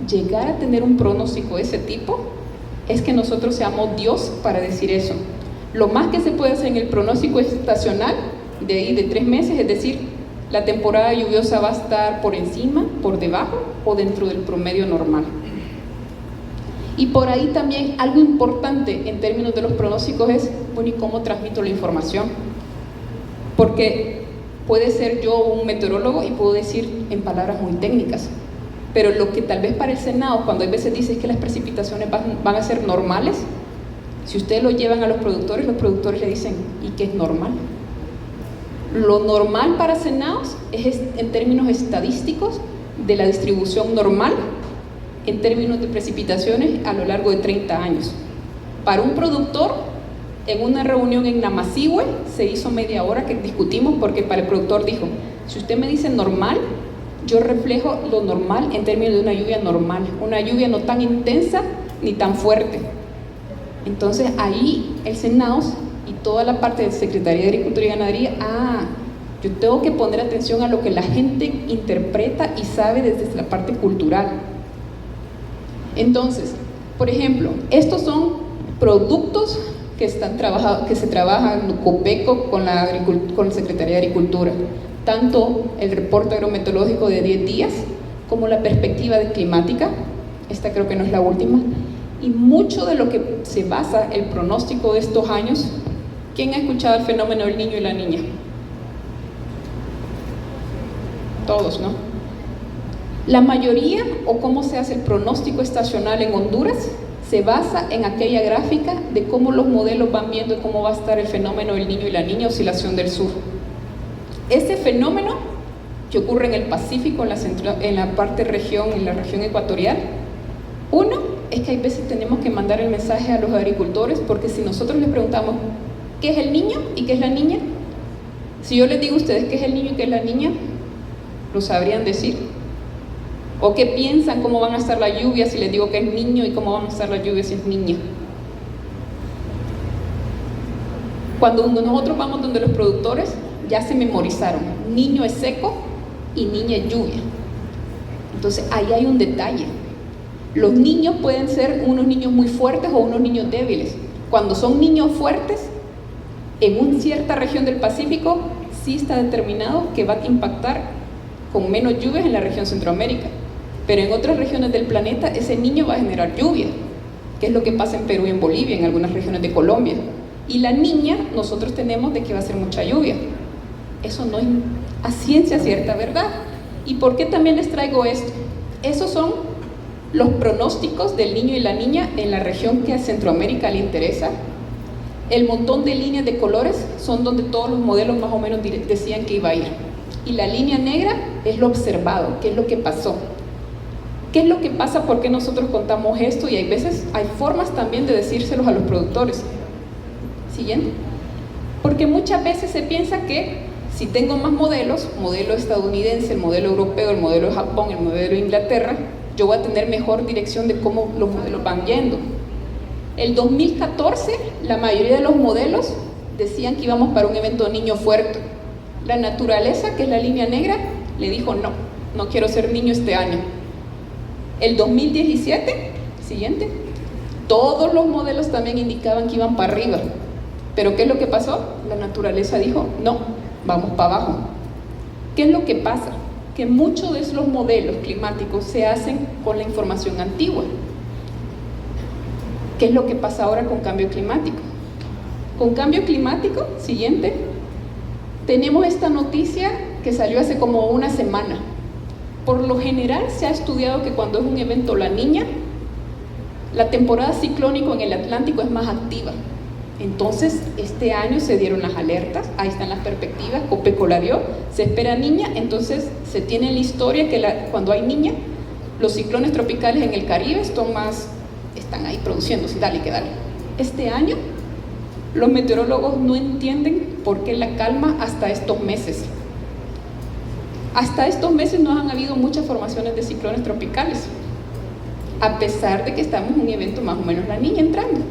llegar a tener un pronóstico de ese tipo, es que nosotros seamos Dios para decir eso. Lo más que se puede hacer en el pronóstico estacional, de ahí de 3 meses, es decir, la temporada lluviosa va a estar por encima, por debajo o dentro del promedio normal. Y por ahí también algo importante en términos de los pronósticos es, bueno, ¿y cómo transmito la información? Porque puede ser yo un meteorólogo y puedo decir en palabras muy técnicas, pero lo que tal vez para el Senado, cuando hay veces dice que las precipitaciones van a ser normales, si ustedes lo llevan a los productores le dicen, ¿y qué es normal? Lo normal para Senados es en términos estadísticos de la distribución normal en términos de precipitaciones a lo largo de 30 años. Para un productor, en una reunión en Namasihue se hizo media hora que discutimos, porque para el productor dijo, si usted me dice normal, yo reflejo lo normal en términos de una lluvia normal, una lluvia no tan intensa ni tan fuerte. Entonces ahí el Senado y toda la parte de Secretaría de Agricultura y Ganadería, yo tengo que poner atención a lo que la gente interpreta y sabe desde la parte cultural. Entonces, por ejemplo, estos son productos que se trabajan en Copeco con la Secretaría de Agricultura, tanto el reporte agrometeorológico de 10 días como la perspectiva climática, esta creo que no es la última, y mucho de lo que se basa el pronóstico de estos años. ¿Quién ha escuchado el fenómeno del niño y la niña? Todos, ¿no? La mayoría, o cómo se hace el pronóstico estacional en Honduras, se basa en aquella gráfica de cómo los modelos van viendo cómo va a estar el fenómeno del niño y la niña, oscilación del sur. Ese fenómeno que ocurre en el Pacífico, en la parte región, en la región ecuatorial, uno es que hay veces tenemos que mandar el mensaje a los agricultores, porque si nosotros les preguntamos ¿qué es el niño y qué es la niña? Si yo les digo a ustedes qué es el niño y qué es la niña, ¿lo sabrían decir? ¿O qué piensan cómo van a estar las lluvias si les digo que es niño y cómo van a estar las lluvias si es niña? Cuando nosotros vamos donde los productores, ya se memorizaron, niño es seco y niña es lluvia. Entonces ahí hay un detalle. Los niños pueden ser unos niños muy fuertes o unos niños débiles. Cuando son niños fuertes, en una cierta región del Pacífico, sí está determinado que va a impactar con menos lluvias en la región Centroamérica. Pero en otras regiones del planeta, ese niño va a generar lluvia, que es lo que pasa en Perú y en Bolivia, en algunas regiones de Colombia. Y la niña, nosotros tenemos de que va a ser mucha lluvia. Eso no es a ciencia cierta, ¿verdad? ¿Y por qué también les traigo esto? Esos son los pronósticos del niño y la niña en la región que a Centroamérica le interesa. El montón de líneas de colores son donde todos los modelos más o menos decían que iba a ir. Y la línea negra es lo observado, qué es lo que pasó. ¿Qué es lo que pasa? ¿Por qué nosotros contamos esto? Y hay veces, hay formas también de decírselos a los productores. Siguiente. Porque muchas veces se piensa que si tengo más modelos, modelo estadounidense, el modelo europeo, el modelo de Japón, el modelo de Inglaterra, yo voy a tener mejor dirección de cómo los modelos van yendo. El 2014, la mayoría de los modelos decían que íbamos para un evento niño fuerte. La naturaleza, que es la línea negra, le dijo no quiero ser niño este año. El 2017, siguiente, todos los modelos también indicaban que iban para arriba. Pero ¿qué es lo que pasó? La naturaleza dijo, no, vamos para abajo. ¿Qué es lo que pasa? Que muchos de esos modelos climáticos se hacen con la información antigua. ¿Qué es lo que pasa ahora con cambio climático? Con cambio climático, siguiente, tenemos esta noticia que salió hace como una semana. Por lo general se ha estudiado que cuando es un evento La Niña, la temporada ciclónica en el Atlántico es más activa. Entonces, este año se dieron las alertas, ahí están las perspectivas, Copeco la dio, se espera niña, entonces se tiene la historia que cuando hay niña, los ciclones tropicales en el Caribe están ahí produciéndose, dale que dale. Este año, los meteorólogos no entienden por qué la calma hasta estos meses. Hasta estos meses no han habido muchas formaciones de ciclones tropicales, a pesar de que estamos en un evento más o menos la niña entrando.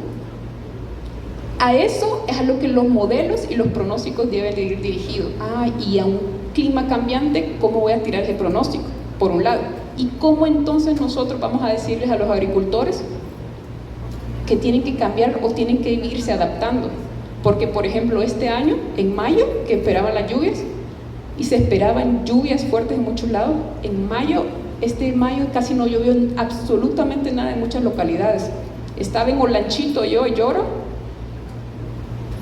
A eso es a lo que los modelos y los pronósticos deben de ir dirigidos. Y a un clima cambiante, ¿cómo voy a tirar ese pronóstico? Por un lado. ¿Y cómo entonces nosotros vamos a decirles a los agricultores que tienen que cambiar o tienen que irse adaptando? Porque, por ejemplo, este año, en mayo, que esperaban las lluvias, y se esperaban lluvias fuertes en muchos lados, este mayo casi no llovió absolutamente nada en muchas localidades. Estaba en Olanchito, Lloro,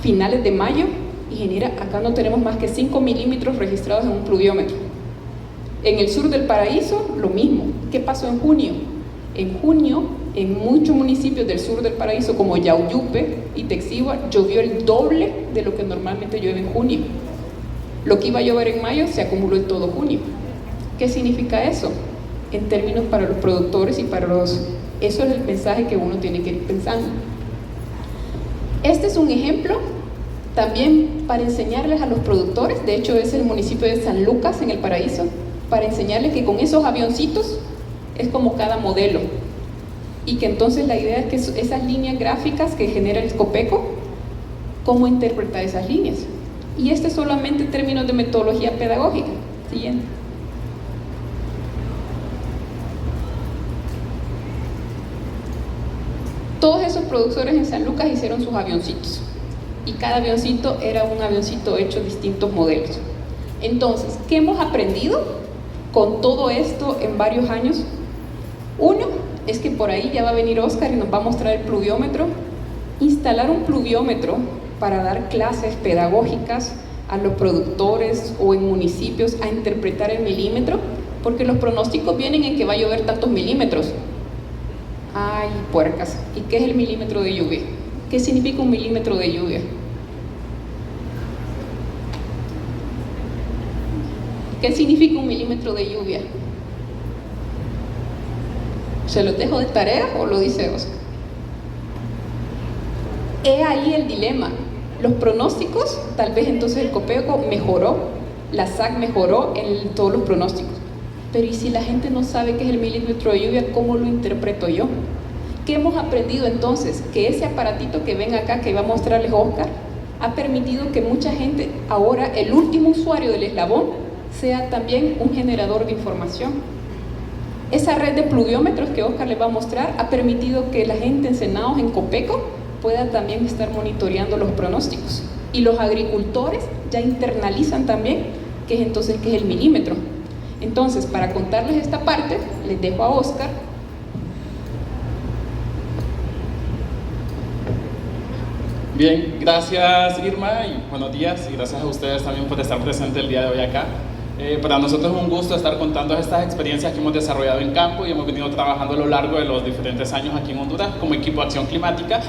finales de mayo, y acá no tenemos más que 5 milímetros registrados en un pluviómetro. En el sur del Paraíso, lo mismo. ¿Qué pasó en junio? En junio, en muchos municipios del sur del Paraíso, como Yauyupe y Texigua, llovió el doble de lo que normalmente llueve en junio. Lo que iba a llover en mayo se acumuló en todo junio. ¿Qué significa eso? En términos para los productores y para eso es el mensaje que uno tiene que ir pensando. Este es un ejemplo también para enseñarles a los productores, de hecho es el municipio de San Lucas en el Paraíso, para enseñarles que con esos avioncitos es como cada modelo, y que entonces la idea es que esas líneas gráficas que genera el Copeco, cómo interpretar esas líneas. Y este es solamente en términos de metodología pedagógica. Siguiente. Todos esos productores en San Lucas hicieron sus avioncitos, y cada avioncito era un avioncito hecho de distintos modelos. Entonces, ¿qué hemos aprendido con todo esto en varios años? Uno, es que por ahí ya va a venir Oscar y nos va a mostrar el pluviómetro. Instalar un pluviómetro para dar clases pedagógicas a los productores o en municipios a interpretar el milímetro, porque los pronósticos vienen en que va a llover tantos milímetros. ¡Ay, puercas! ¿Y qué es el milímetro de lluvia? ¿Qué significa un milímetro de lluvia? ¿Qué significa un milímetro de lluvia? ¿Se los dejo de tarea o lo dice Oscar? He ahí el dilema. Los pronósticos, tal vez entonces el Copeco mejoró, la SAC mejoró en todos los pronósticos. Pero ¿y si la gente no sabe qué es el milímetro de lluvia, cómo lo interpreto yo? ¿Qué hemos aprendido entonces? Que ese aparatito que ven acá, que va a mostrarles Oscar, ha permitido que mucha gente, ahora el último usuario del eslabón, sea también un generador de información. Esa red de pluviómetros que Oscar les va a mostrar ha permitido que la gente en Senaos, en Copeco, pueda también estar monitoreando los pronósticos. Y los agricultores ya internalizan también qué es el milímetro. Entonces, para contarles esta parte, les dejo a Oscar. Bien, gracias Irma y buenos días, y gracias a ustedes también por estar presentes el día de hoy acá. Para nosotros es un gusto estar contando estas experiencias que hemos desarrollado en campo y hemos venido trabajando a lo largo de los diferentes años aquí en Honduras como equipo de acción climática.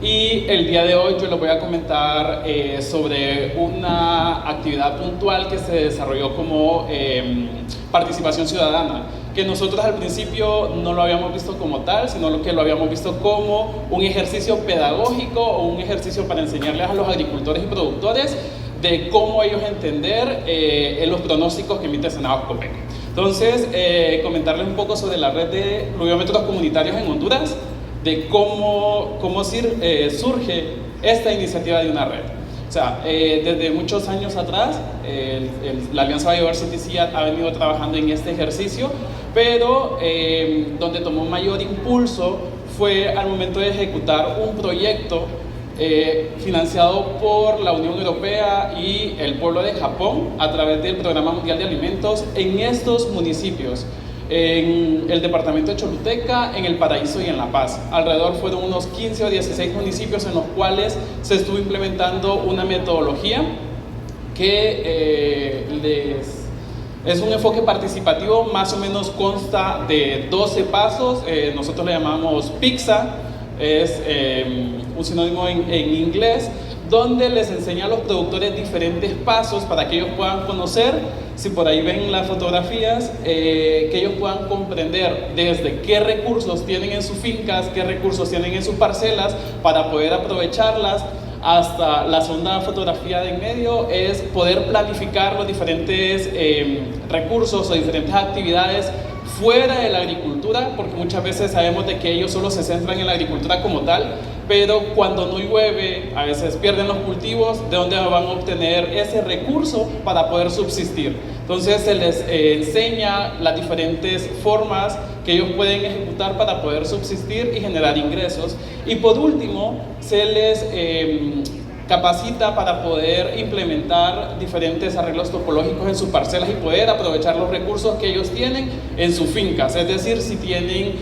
Y el día de hoy yo les voy a comentar sobre una actividad puntual que se desarrolló como participación ciudadana, que nosotros al principio no lo habíamos visto como tal, sino que lo habíamos visto como un ejercicio pedagógico o un ejercicio para enseñarles a los agricultores y productores de cómo ellos entender los pronósticos que emite Senaos Copeco. Entonces, comentarles un poco sobre la red de pluviómetros comunitarios en Honduras, de cómo surge esta iniciativa de una red. O sea, desde muchos años atrás, la Alianza Biodiversity CIAT ha venido trabajando en este ejercicio, pero donde tomó mayor impulso fue al momento de ejecutar un proyecto financiado por la Unión Europea y el pueblo de Japón a través del Programa Mundial de Alimentos en estos municipios, en el departamento de Choluteca, en el Paraíso y en La Paz. Alrededor fueron unos 15 o 16 municipios en los cuales se estuvo implementando una metodología que es un enfoque participativo, más o menos consta de 12 pasos, nosotros le llamamos PIXA. Es un sinónimo en inglés, donde les enseña a los productores diferentes pasos para que ellos puedan conocer, si por ahí ven las fotografías, que ellos puedan comprender desde qué recursos tienen en sus fincas, qué recursos tienen en sus parcelas para poder aprovecharlas, hasta la segunda fotografía de en medio es poder planificar los diferentes recursos o diferentes actividades fuera de la agricultura, porque muchas veces sabemos de que ellos solo se centran en la agricultura como tal, pero cuando no llueve, a veces pierden los cultivos, de donde van a obtener ese recurso para poder subsistir. Entonces se les enseña las diferentes formas que ellos pueden ejecutar para poder subsistir y generar ingresos. Y por último, se les capacita para poder implementar diferentes arreglos topológicos en sus parcelas y poder aprovechar los recursos que ellos tienen en sus fincas. Es decir, si tienen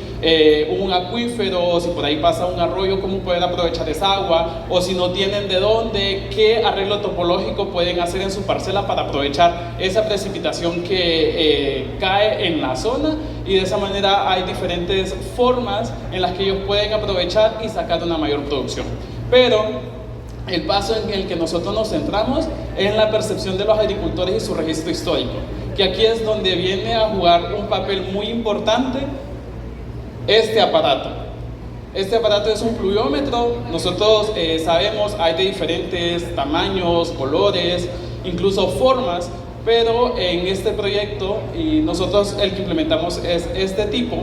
un acuífero, o si por ahí pasa un arroyo, cómo pueden aprovechar esa agua, o si no tienen de dónde, qué arreglo topológico pueden hacer en su parcela para aprovechar esa precipitación que cae en la zona. Y de esa manera hay diferentes formas en las que ellos pueden aprovechar y sacar una mayor producción. Pero el paso en el que nosotros nos centramos es en la percepción de los agricultores y su registro histórico, que aquí es donde viene a jugar un papel muy importante este aparato. Este aparato es un pluviómetro. Nosotros sabemos, hay de diferentes tamaños, colores, incluso formas, pero en este proyecto, y nosotros el que implementamos es este tipo,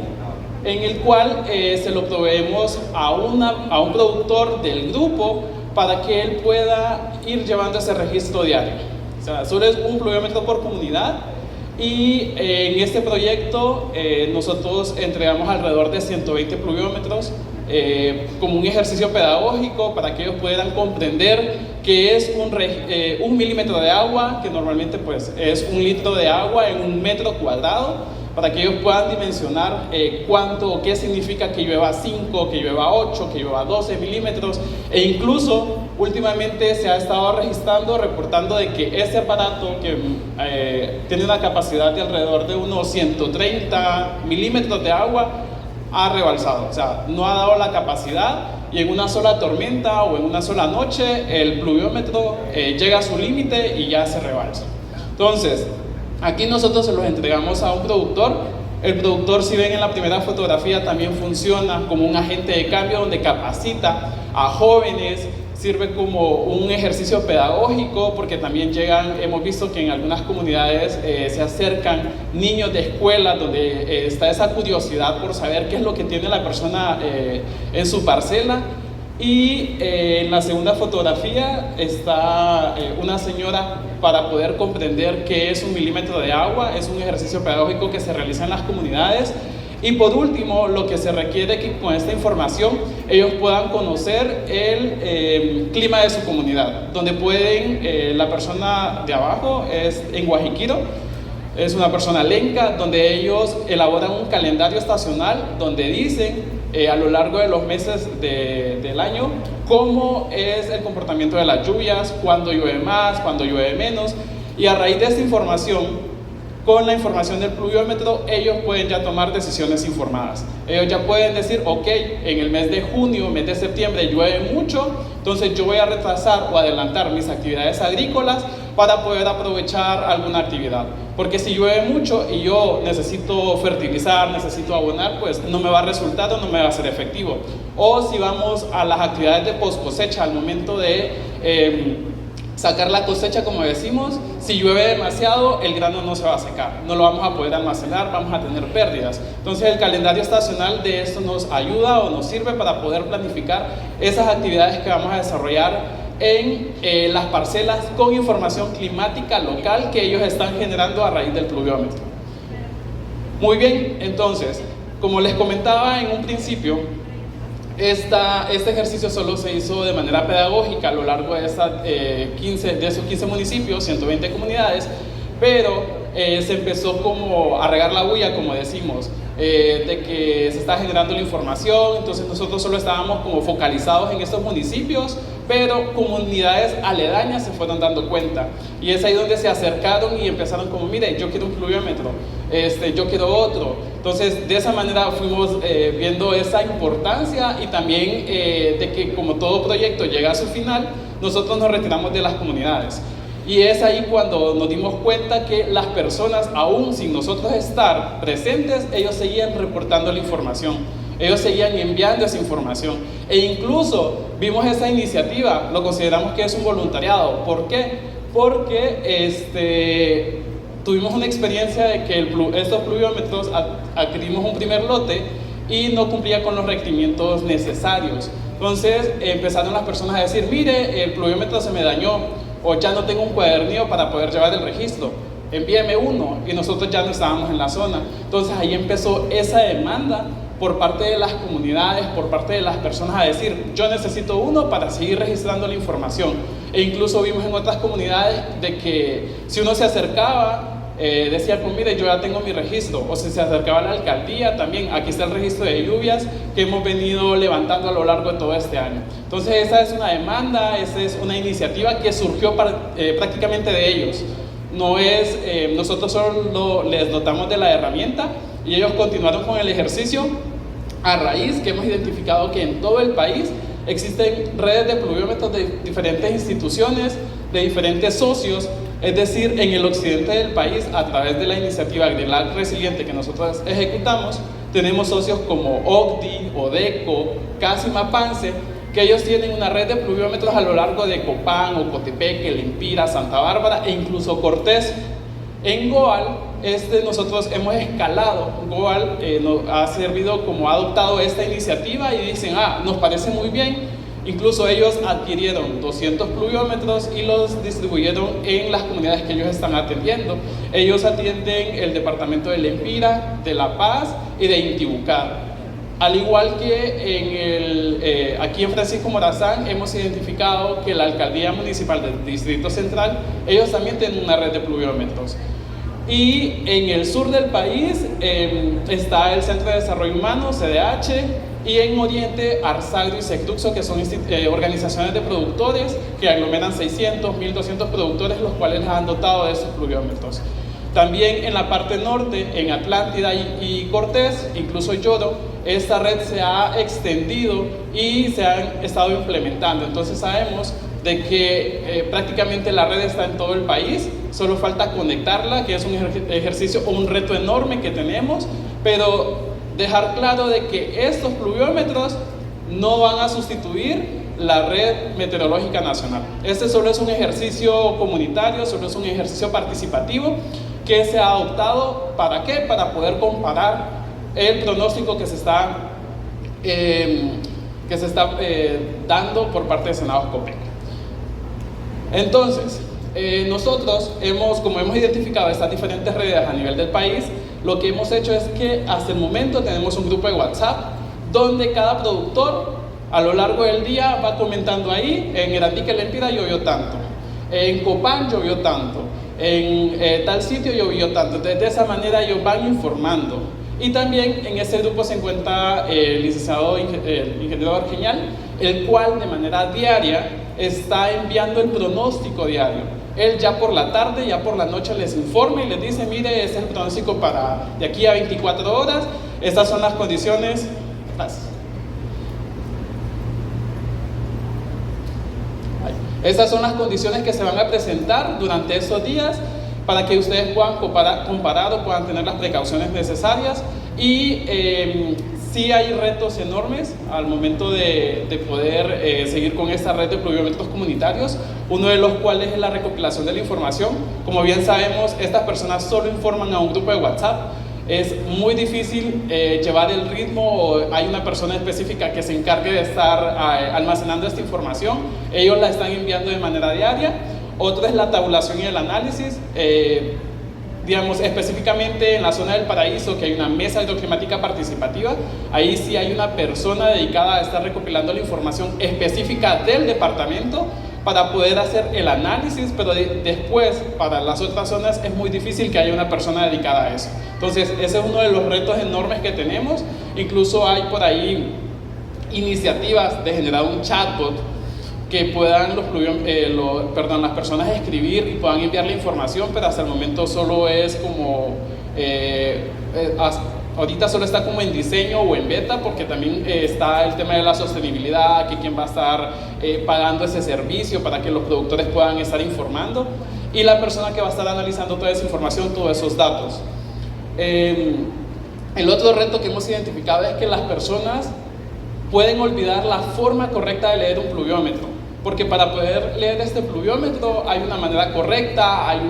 en el cual se lo proveemos a un productor del grupo para que él pueda ir llevando ese registro diario. O sea, solo es un pluviómetro por comunidad, y en este proyecto nosotros entregamos alrededor de 120 pluviómetros como un ejercicio pedagógico para que ellos puedan comprender qué es un milímetro de agua, que normalmente pues es 1 litro de agua en 1 metro cuadrado, para que ellos puedan dimensionar cuánto o qué significa que llueva 5, que llueva 8, que llueva 12 milímetros, e incluso últimamente se ha estado reportando de que este aparato, que tiene una capacidad de alrededor de unos 130 milímetros de agua, ha rebalsado. O sea, no ha dado la capacidad, y en una sola tormenta o en una sola noche el pluviómetro llega a su límite y ya se rebalsa. Entonces, aquí nosotros se los entregamos a un productor. El productor, si ven en la primera fotografía, también funciona como un agente de cambio donde capacita a jóvenes, sirve como un ejercicio pedagógico, porque también llegan, hemos visto que en algunas comunidades se acercan niños de escuelas donde está esa curiosidad por saber qué es lo que tiene la persona en su parcela. Y en la segunda fotografía está una señora para poder comprender qué es 1 milímetro de agua. Es un ejercicio pedagógico que se realiza en las comunidades. Y por último, lo que se requiere que con esta información ellos puedan conocer el clima de su comunidad, donde pueden, la persona de abajo es en Guajiquiro, es una persona lenca, donde ellos elaboran un calendario estacional donde dicen a lo largo de los meses del año cómo es el comportamiento de las lluvias, cuándo llueve más, cuándo llueve menos, y a raíz de esta información, con la información del pluviómetro, ellos pueden ya tomar decisiones informadas. Ellos ya pueden decir, ok, en el mes de junio, mes de septiembre llueve mucho, entonces yo voy a retrasar o adelantar mis actividades agrícolas para poder aprovechar alguna actividad. Porque si llueve mucho y yo necesito fertilizar, necesito abonar, pues no me va a resultar o no me va a ser efectivo. O si vamos a las actividades de post cosecha, al momento de sacar la cosecha, como decimos, si llueve demasiado, el grano no se va a secar, no lo vamos a poder almacenar, vamos a tener pérdidas. Entonces el calendario estacional de esto nos ayuda o nos sirve para poder planificar esas actividades que vamos a desarrollar en las parcelas con información climática local que ellos están generando a raíz del pluviómetro. Muy bien, entonces, como les comentaba en un principio, este ejercicio solo se hizo de manera pedagógica a lo largo de, esos 15 municipios, 120 comunidades, pero se empezó como a regar la bulla, como decimos, de que se está generando la información. Entonces nosotros solo estábamos como focalizados en estos municipios pero comunidades aledañas se fueron dando cuenta, y es ahí donde se acercaron y empezaron como, mire, yo quiero un pluviómetro, yo quiero otro. Entonces de esa manera fuimos viendo esa importancia, y también de que como todo proyecto llega a su final, nosotros nos retiramos de las comunidades. Y es ahí cuando nos dimos cuenta que las personas, aún sin nosotros estar presentes, ellos seguían reportando la información, ellos seguían enviando esa información, e incluso vimos esa iniciativa, lo consideramos que es un voluntariado. ¿Por qué? Porque tuvimos una experiencia de que estos pluviómetros adquirimos un primer lote y no cumplía con los requerimientos necesarios. Entonces empezaron las personas a decir, mire, el pluviómetro se me dañó, o ya no tengo un cuadernillo para poder llevar el registro, envíeme uno, y nosotros ya no estábamos en la zona. Entonces ahí empezó esa demanda por parte de las comunidades, por parte de las personas, a decir, yo necesito uno para seguir registrando la información. E incluso vimos en otras comunidades de que si uno se acercaba, decía, pues mire, yo ya tengo mi registro, o si se acercaba a la alcaldía, también aquí está el registro de lluvias que hemos venido levantando a lo largo de todo este año. Entonces esa es una demanda, esa es una iniciativa que surgió prácticamente de ellos. No es, nosotros solo les dotamos de la herramienta, y ellos continuaron con el ejercicio a raíz que hemos identificado que en todo el país existen redes de pluviómetros de diferentes instituciones, de diferentes socios. Es decir, en el occidente del país, a través de la iniciativa AgriLab Resiliente que nosotros ejecutamos, tenemos socios como OCDI, ODECO, CAS y MAPANSE, que ellos tienen una red de pluviómetros a lo largo de Copán, Ocotepeque, El Empira, Santa Bárbara e incluso Cortés. En Goal, nosotros hemos escalado. Goal nos ha servido como ha adoptado esta iniciativa, y dicen, nos parece muy bien. Incluso ellos adquirieron 200 pluviómetros y los distribuyeron en las comunidades que ellos están atendiendo. Ellos atienden el departamento de El Empira, de La Paz y de Intibucá. Al igual que aquí en Francisco Morazán hemos identificado que la Alcaldía Municipal del Distrito Central, ellos también tienen una red de pluviómetros. Y en el sur del país está el Centro de Desarrollo Humano, CDH, y en Oriente, Arsagro y Secduxo, que son organizaciones de productores que aglomeran 600, 1200 productores, los cuales les han dotado de esos pluviómetros. También en la parte norte, en Atlántida y Cortés, incluso Yoro, esta red se ha extendido y se han estado implementando. Entonces sabemos de que prácticamente la red está en todo el país, solo falta conectarla, que es un ejercicio o un reto enorme que tenemos, pero dejar claro de que estos pluviómetros no van a sustituir la red meteorológica nacional. Este solo es un ejercicio comunitario, solo es un ejercicio participativo que se ha adoptado, ¿para qué? Para poder comparar el pronóstico que se está dando por parte de Senados Copeco. Entonces, nosotros como hemos identificado estas diferentes redes a nivel del país, lo que hemos hecho es que hasta el momento tenemos un grupo de WhatsApp donde cada productor a lo largo del día va comentando ahí, en Erandique, El Empira llovió tanto, en Copán llovió tanto, en tal sitio llovió tanto. Entonces de esa manera ellos van informando. Y también en ese grupo se encuentra el licenciado ingeniero Argeñal, el cual de manera diaria está enviando el pronóstico diario. Él ya por la tarde, ya por la noche les informa y les dice, mire, este es el pronóstico para de aquí a 24 horas, estas son las condiciones. Estas son las condiciones que se van a presentar durante estos días para que ustedes puedan comparar o puedan tener las precauciones necesarias. Y sí hay retos enormes al momento de poder seguir con esta red de pluviómetros comunitarios, uno de los cuales es la recopilación de la información. Como bien sabemos, estas personas solo informan a un grupo de WhatsApp. Es muy difícil llevar el ritmo, o hay una persona específica que se encargue de estar almacenando esta información. Ellos la están enviando de manera diaria. Otro es la tabulación y el análisis. Digamos, específicamente en la zona del Paraíso, que hay una mesa hidroclimática participativa, ahí sí hay una persona dedicada a estar recopilando la información específica del departamento para poder hacer el análisis, pero después para las otras zonas es muy difícil que haya una persona dedicada a eso. Entonces ese es uno de los retos enormes que tenemos. Incluso hay por ahí iniciativas de generar un chatbot que puedan las personas escribir y puedan enviar la información, pero hasta el momento solo es como, ahorita solo está como en diseño o en beta, porque también está el tema de la sostenibilidad, que quién va a estar pagando ese servicio para que los productores puedan estar informando, y la persona que va a estar analizando toda esa información, todos esos datos. El otro reto que hemos identificado es que las personas pueden olvidar la forma correcta de leer un pluviómetro, porque para poder leer este pluviómetro hay una manera correcta, hay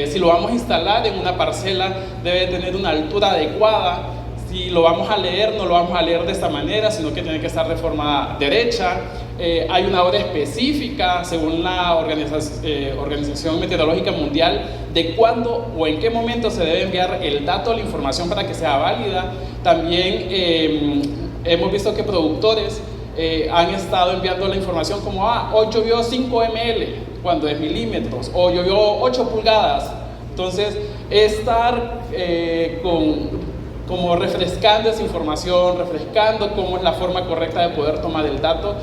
si lo vamos a instalar en una parcela debe tener una altura adecuada, si lo vamos a leer no lo vamos a leer de esta manera, sino que tiene que estar de forma derecha, hay una hora específica según la Organización Meteorológica Mundial de cuándo o en qué momento se debe enviar el dato o la información para que sea válida. También hemos visto que productores han estado enviando la información como hoy llovió 5 ml cuando es milímetros, o llovió 8 pulgadas. Entonces, estar como refrescando esa información, refrescando cómo es la forma correcta de poder tomar el dato,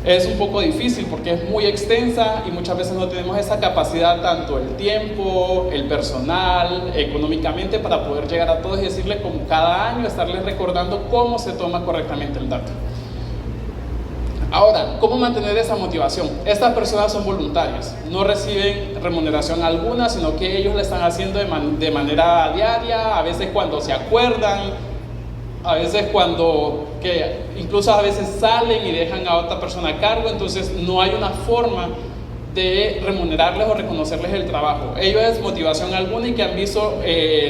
es un poco difícil porque es muy extensa y muchas veces no tenemos esa capacidad, tanto el tiempo, el personal, económicamente, para poder llegar a todos y decirles como cada año, estarles recordando cómo se toma correctamente el dato. Ahora, ¿cómo mantener esa motivación? Estas personas son voluntarias, no reciben remuneración alguna, sino que ellos la están haciendo de manera diaria, a veces cuando se acuerdan, a veces incluso a veces salen y dejan a otra persona a cargo, entonces no hay una forma de remunerarles o reconocerles el trabajo. Ellos es motivación alguna y que han visto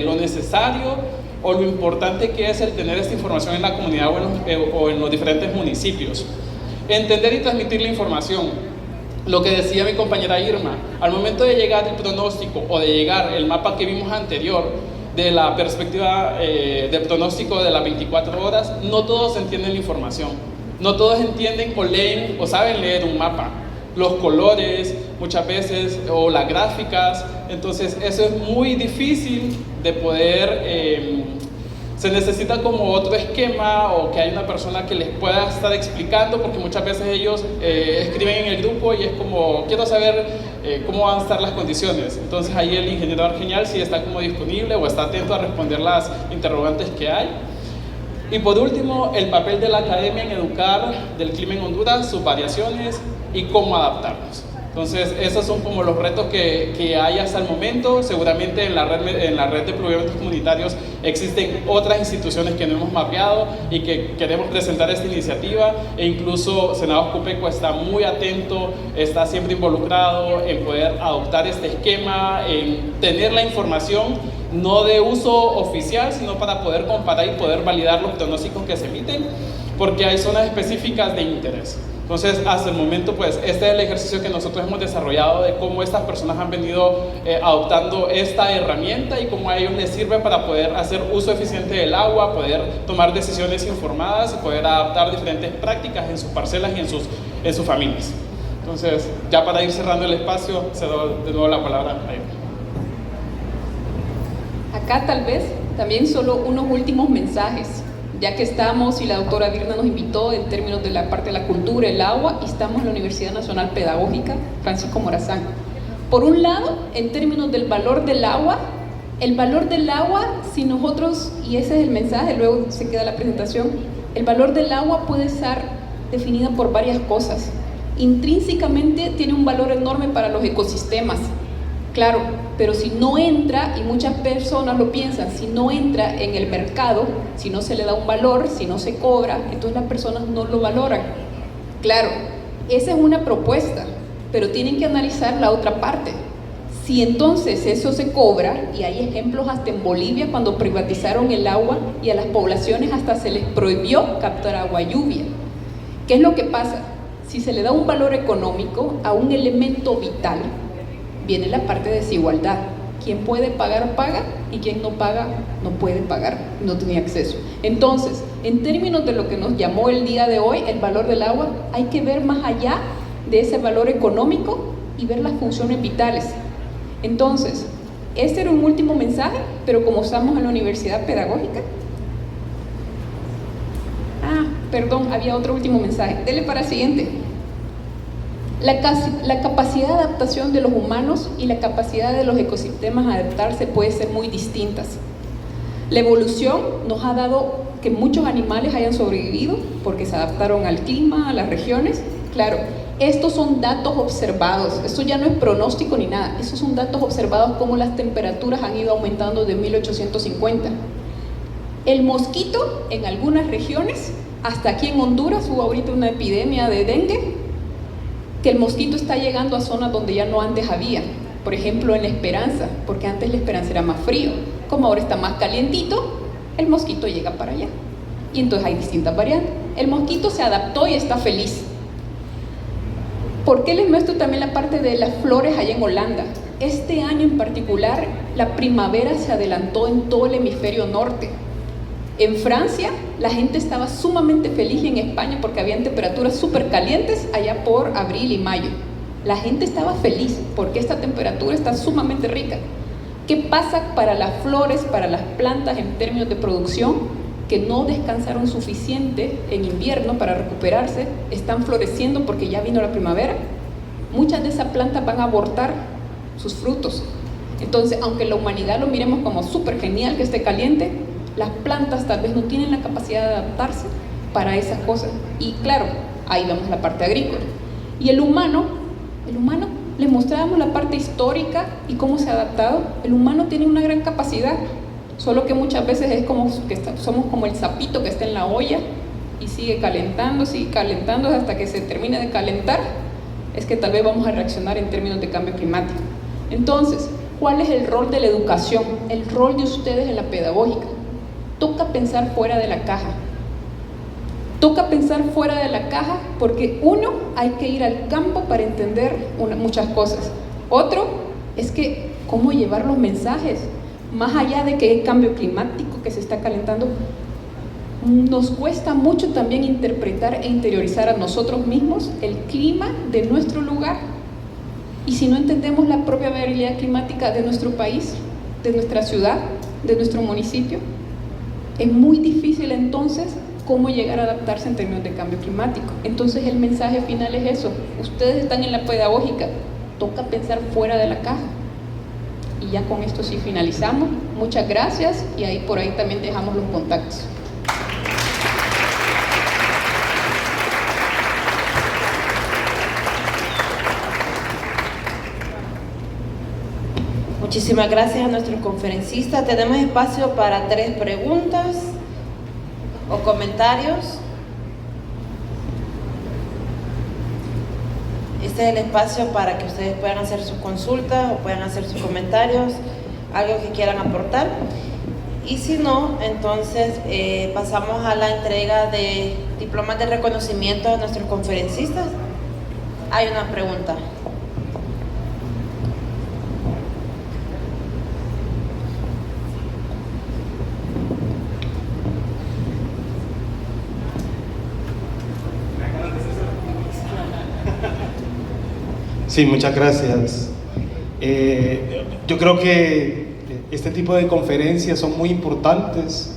lo necesario o lo importante que es el tener esta información en la comunidad o en los diferentes municipios. Entender y transmitir la información. Lo que decía mi compañera Irma, al momento de llegar el pronóstico o de llegar el mapa que vimos anterior, de la perspectiva del pronóstico de las 24 horas, no todos entienden la información, no todos entienden o leen o saben leer un mapa, los colores muchas veces o las gráficas, entonces eso es muy difícil de poder, se necesita como otro esquema o que haya una persona que les pueda estar explicando, porque muchas veces ellos escriben en el grupo y es como, quiero saber cómo van a estar las condiciones. Entonces ahí el ingeniero Argenial sí está como disponible o está atento a responder las interrogantes que hay. Y por último, el papel de la academia en educar del clima en Honduras, sus variaciones y cómo adaptarnos. Entonces, esos son como los retos que hay hasta el momento. Seguramente en la red de pluviómetros comunitarios existen otras instituciones que no hemos mapeado y que queremos presentar esta iniciativa, e incluso Senado Cupeco está muy atento, está siempre involucrado en poder adoptar este esquema, en tener la información no de uso oficial, sino para poder comparar y poder validar los pronósticos que se emiten, porque hay zonas específicas de interés. Entonces, hasta el momento, pues, este es el ejercicio que nosotros hemos desarrollado de cómo estas personas han venido adoptando esta herramienta y cómo a ellos les sirve para poder hacer uso eficiente del agua, poder tomar decisiones informadas y poder adaptar diferentes prácticas en sus parcelas y en sus familias. Entonces, ya para ir cerrando el espacio, cedo de nuevo la palabra a ellos. Acá tal vez también solo unos últimos mensajes, ya que estamos, y la doctora Virna nos invitó en términos de la parte de la cultura, el agua, y estamos en la Universidad Nacional Pedagógica Francisco Morazán. Por un lado, en términos del valor del agua, si nosotros, y ese es el mensaje, luego se queda la presentación, el valor del agua puede estar definido por varias cosas. Intrínsecamente tiene un valor enorme para los ecosistemas, claro, pero si no entra, y muchas personas lo piensan, si no entra en el mercado, si no se le da un valor, si no se cobra, entonces las personas no lo valoran. Claro, esa es una propuesta, pero tienen que analizar la otra parte. Si entonces eso se cobra, y hay ejemplos hasta en Bolivia cuando privatizaron el agua y a las poblaciones hasta se les prohibió captar agua lluvia. ¿Qué es lo que pasa? Si se le da un valor económico a un elemento vital, viene la parte de desigualdad. Quien puede pagar, paga, y quien no paga, no puede pagar, no tiene acceso. Entonces, en términos de lo que nos llamó el día de hoy, el valor del agua, hay que ver más allá de ese valor económico y ver las funciones vitales. Entonces, este era un último mensaje, pero como estamos en la Universidad Pedagógica... perdón, había otro último mensaje. Dele para el siguiente. La capacidad de adaptación de los humanos y la capacidad de los ecosistemas a adaptarse puede ser muy distintas. La evolución nos ha dado que muchos animales hayan sobrevivido porque se adaptaron al clima, a las regiones. Claro, estos son datos observados, esto ya no es pronóstico ni nada, estos son datos observados como las temperaturas han ido aumentando de 1850. El mosquito en algunas regiones, hasta aquí en Honduras hubo ahorita una epidemia de dengue, que el mosquito está llegando a zonas donde ya no antes había. Por ejemplo, en La Esperanza, porque antes La Esperanza era más frío. Como ahora está más calientito, el mosquito llega para allá. Y entonces hay distintas variantes. El mosquito se adaptó y está feliz. ¿Por qué les muestro también la parte de las flores allá en Holanda? Este año en particular, la primavera se adelantó en todo el hemisferio norte. En Francia, la gente estaba sumamente feliz, y en España, porque habían temperaturas súper calientes allá por abril y mayo. La gente estaba feliz porque esta temperatura está sumamente rica. ¿Qué pasa para las flores, para las plantas en términos de producción? Que no descansaron suficiente en invierno para recuperarse, están floreciendo porque ya vino la primavera. Muchas de esas plantas van a abortar sus frutos. Entonces, aunque la humanidad lo miremos como súper genial que esté caliente, las plantas tal vez no tienen la capacidad de adaptarse para esas cosas. Y claro, ahí vemos la parte agrícola. Y el humano, les mostrábamos la parte histórica y cómo se ha adaptado. El humano tiene una gran capacidad, solo que muchas veces es como que somos como el sapito que está en la olla y sigue calentando hasta que se termine de calentar. Es que tal vez vamos a reaccionar en términos de cambio climático. Entonces, ¿cuál es el rol de la educación? El rol de ustedes en la pedagógica. Toca pensar fuera de la caja. Toca pensar fuera de la caja porque uno, hay que ir al campo para entender muchas cosas. Otro, es que cómo llevar los mensajes. Más allá de que hay cambio climático, que se está calentando, nos cuesta mucho también interpretar e interiorizar a nosotros mismos el clima de nuestro lugar. Y si no entendemos la propia variabilidad climática de nuestro país, de nuestra ciudad, de nuestro municipio, es muy difícil entonces cómo llegar a adaptarse en términos de cambio climático. Entonces el mensaje final es eso: ustedes están en la pedagógica, toca pensar fuera de la caja. Y ya con esto sí finalizamos. Muchas gracias, y ahí por ahí también dejamos los contactos. Muchísimas gracias a nuestros conferencistas. Tenemos espacio para 3 preguntas o comentarios. Este es el espacio para que ustedes puedan hacer sus consultas o puedan hacer sus comentarios, algo que quieran aportar. Y si no, entonces pasamos a la entrega de diplomas de reconocimiento a nuestros conferencistas. Hay una pregunta. Sí, muchas gracias. Yo creo que este tipo de conferencias son muy importantes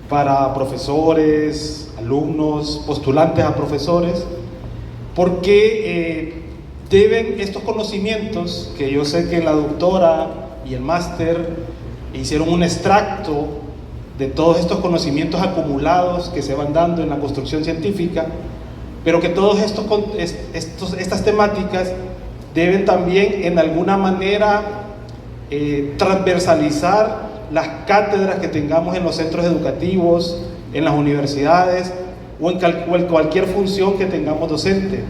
para profesores, alumnos, postulantes a profesores, porque deben estos conocimientos, que yo sé que la doctora y el máster hicieron un extracto de todos estos conocimientos acumulados que se van dando en la construcción científica, pero que todas estas temáticas deben también en alguna manera transversalizar las cátedras que tengamos en los centros educativos, en las universidades o en cualquier función que tengamos docente.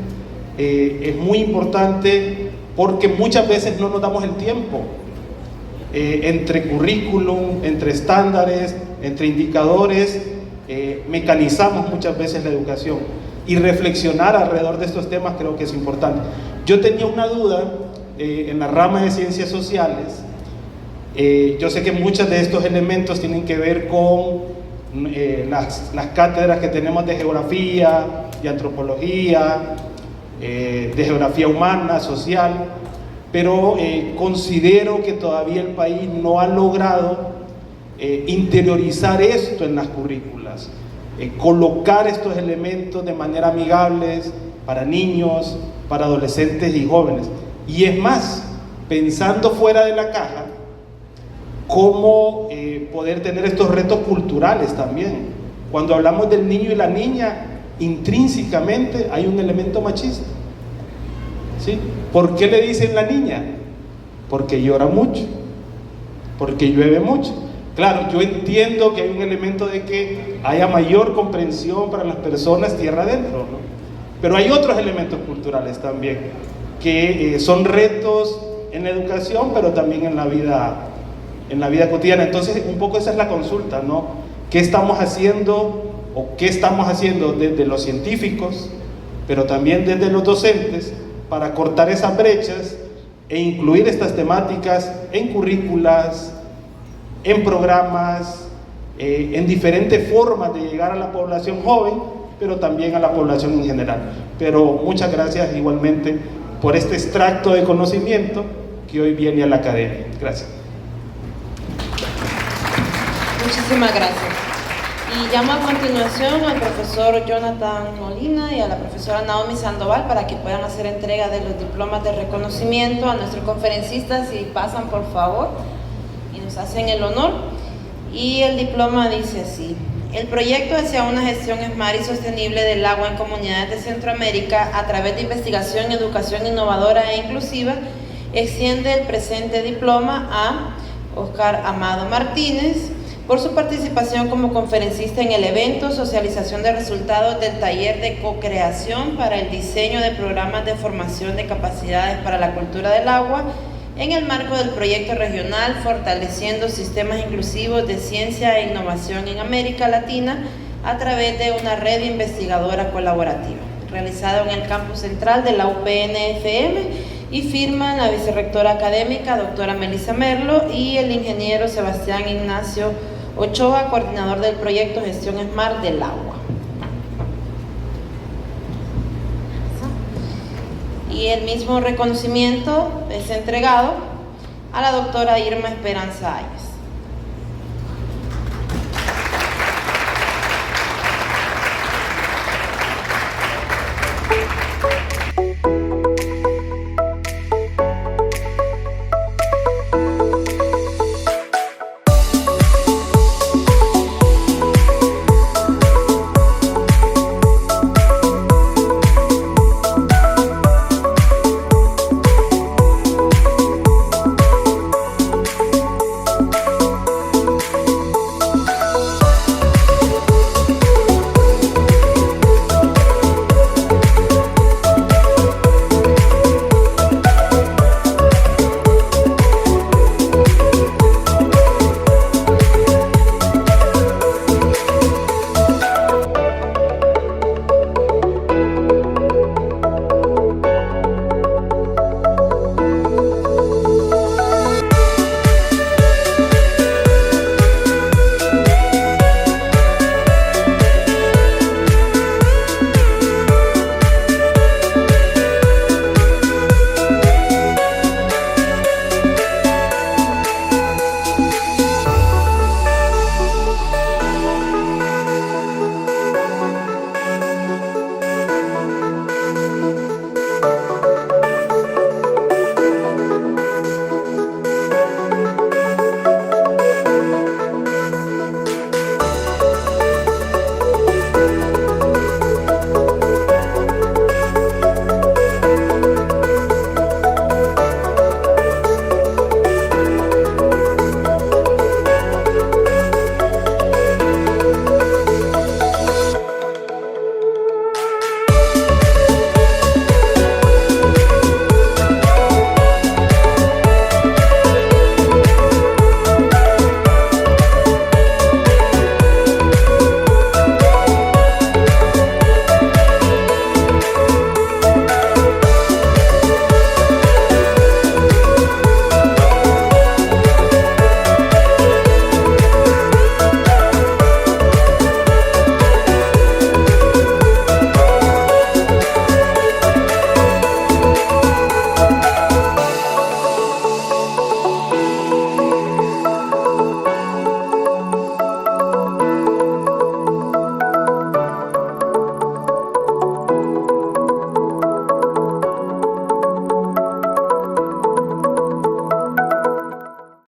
Es muy importante porque muchas veces no nos damos el tiempo entre currículum, entre estándares, entre indicadores, mecanizamos muchas veces la educación, y reflexionar alrededor de estos temas creo que es importante. Yo tenía una duda en la rama de ciencias sociales. Yo sé que muchos de estos elementos tienen que ver con las cátedras que tenemos de geografía, de antropología, de geografía humana, social, pero considero que todavía el país no ha logrado interiorizar esto en las currículas, colocar estos elementos de manera amigable para niños, para adolescentes y jóvenes. Y es más, pensando fuera de la caja, cómo poder tener estos retos culturales también. Cuando hablamos del niño y la niña, intrínsecamente hay un elemento machista, ¿sí? ¿Por qué le dicen la niña? Porque llora mucho, porque llueve mucho. Claro, yo entiendo que hay un elemento de que haya mayor comprensión para las personas tierra adentro, ¿no? Pero hay otros elementos culturales también, que son retos en la educación, pero también en la vida cotidiana. Entonces, un poco esa es la consulta, ¿no? ¿Qué estamos haciendo o qué estamos haciendo desde los científicos, pero también desde los docentes, para cortar esas brechas e incluir estas temáticas en currículas, en programas, en diferentes formas de llegar a la población joven, pero también a la población en general? Pero muchas gracias igualmente por este extracto de conocimiento que hoy viene a la academia. Gracias. Muchísimas gracias. Y llamo a continuación al profesor Jonathan Molina y a la profesora Naomi Sandoval para que puedan hacer entrega de los diplomas de reconocimiento a nuestros conferencistas, si pasan por favor y nos hacen el honor. Y el diploma dice así: el proyecto hacia una gestión esmar y sostenible del agua en comunidades de Centroamérica a través de investigación y educación innovadora e inclusiva extiende el presente diploma a Oscar Amado Martínez por su participación como conferencista en el evento Socialización de Resultados del Taller de Co-Creación para el Diseño de Programas de Formación de Capacidades para la Cultura del Agua en el marco del proyecto regional Fortaleciendo Sistemas Inclusivos de Ciencia e Innovación en América Latina a través de una red investigadora colaborativa, realizado en el campus central de la UPN-FM, y firman la vicerrectora académica, doctora Melissa Merlo, y el ingeniero Sebastián Ignacio Ochoa, coordinador del proyecto Gestión Esmar del Agua. Y el mismo reconocimiento es entregado a la doctora Irma Esperanza Ayes.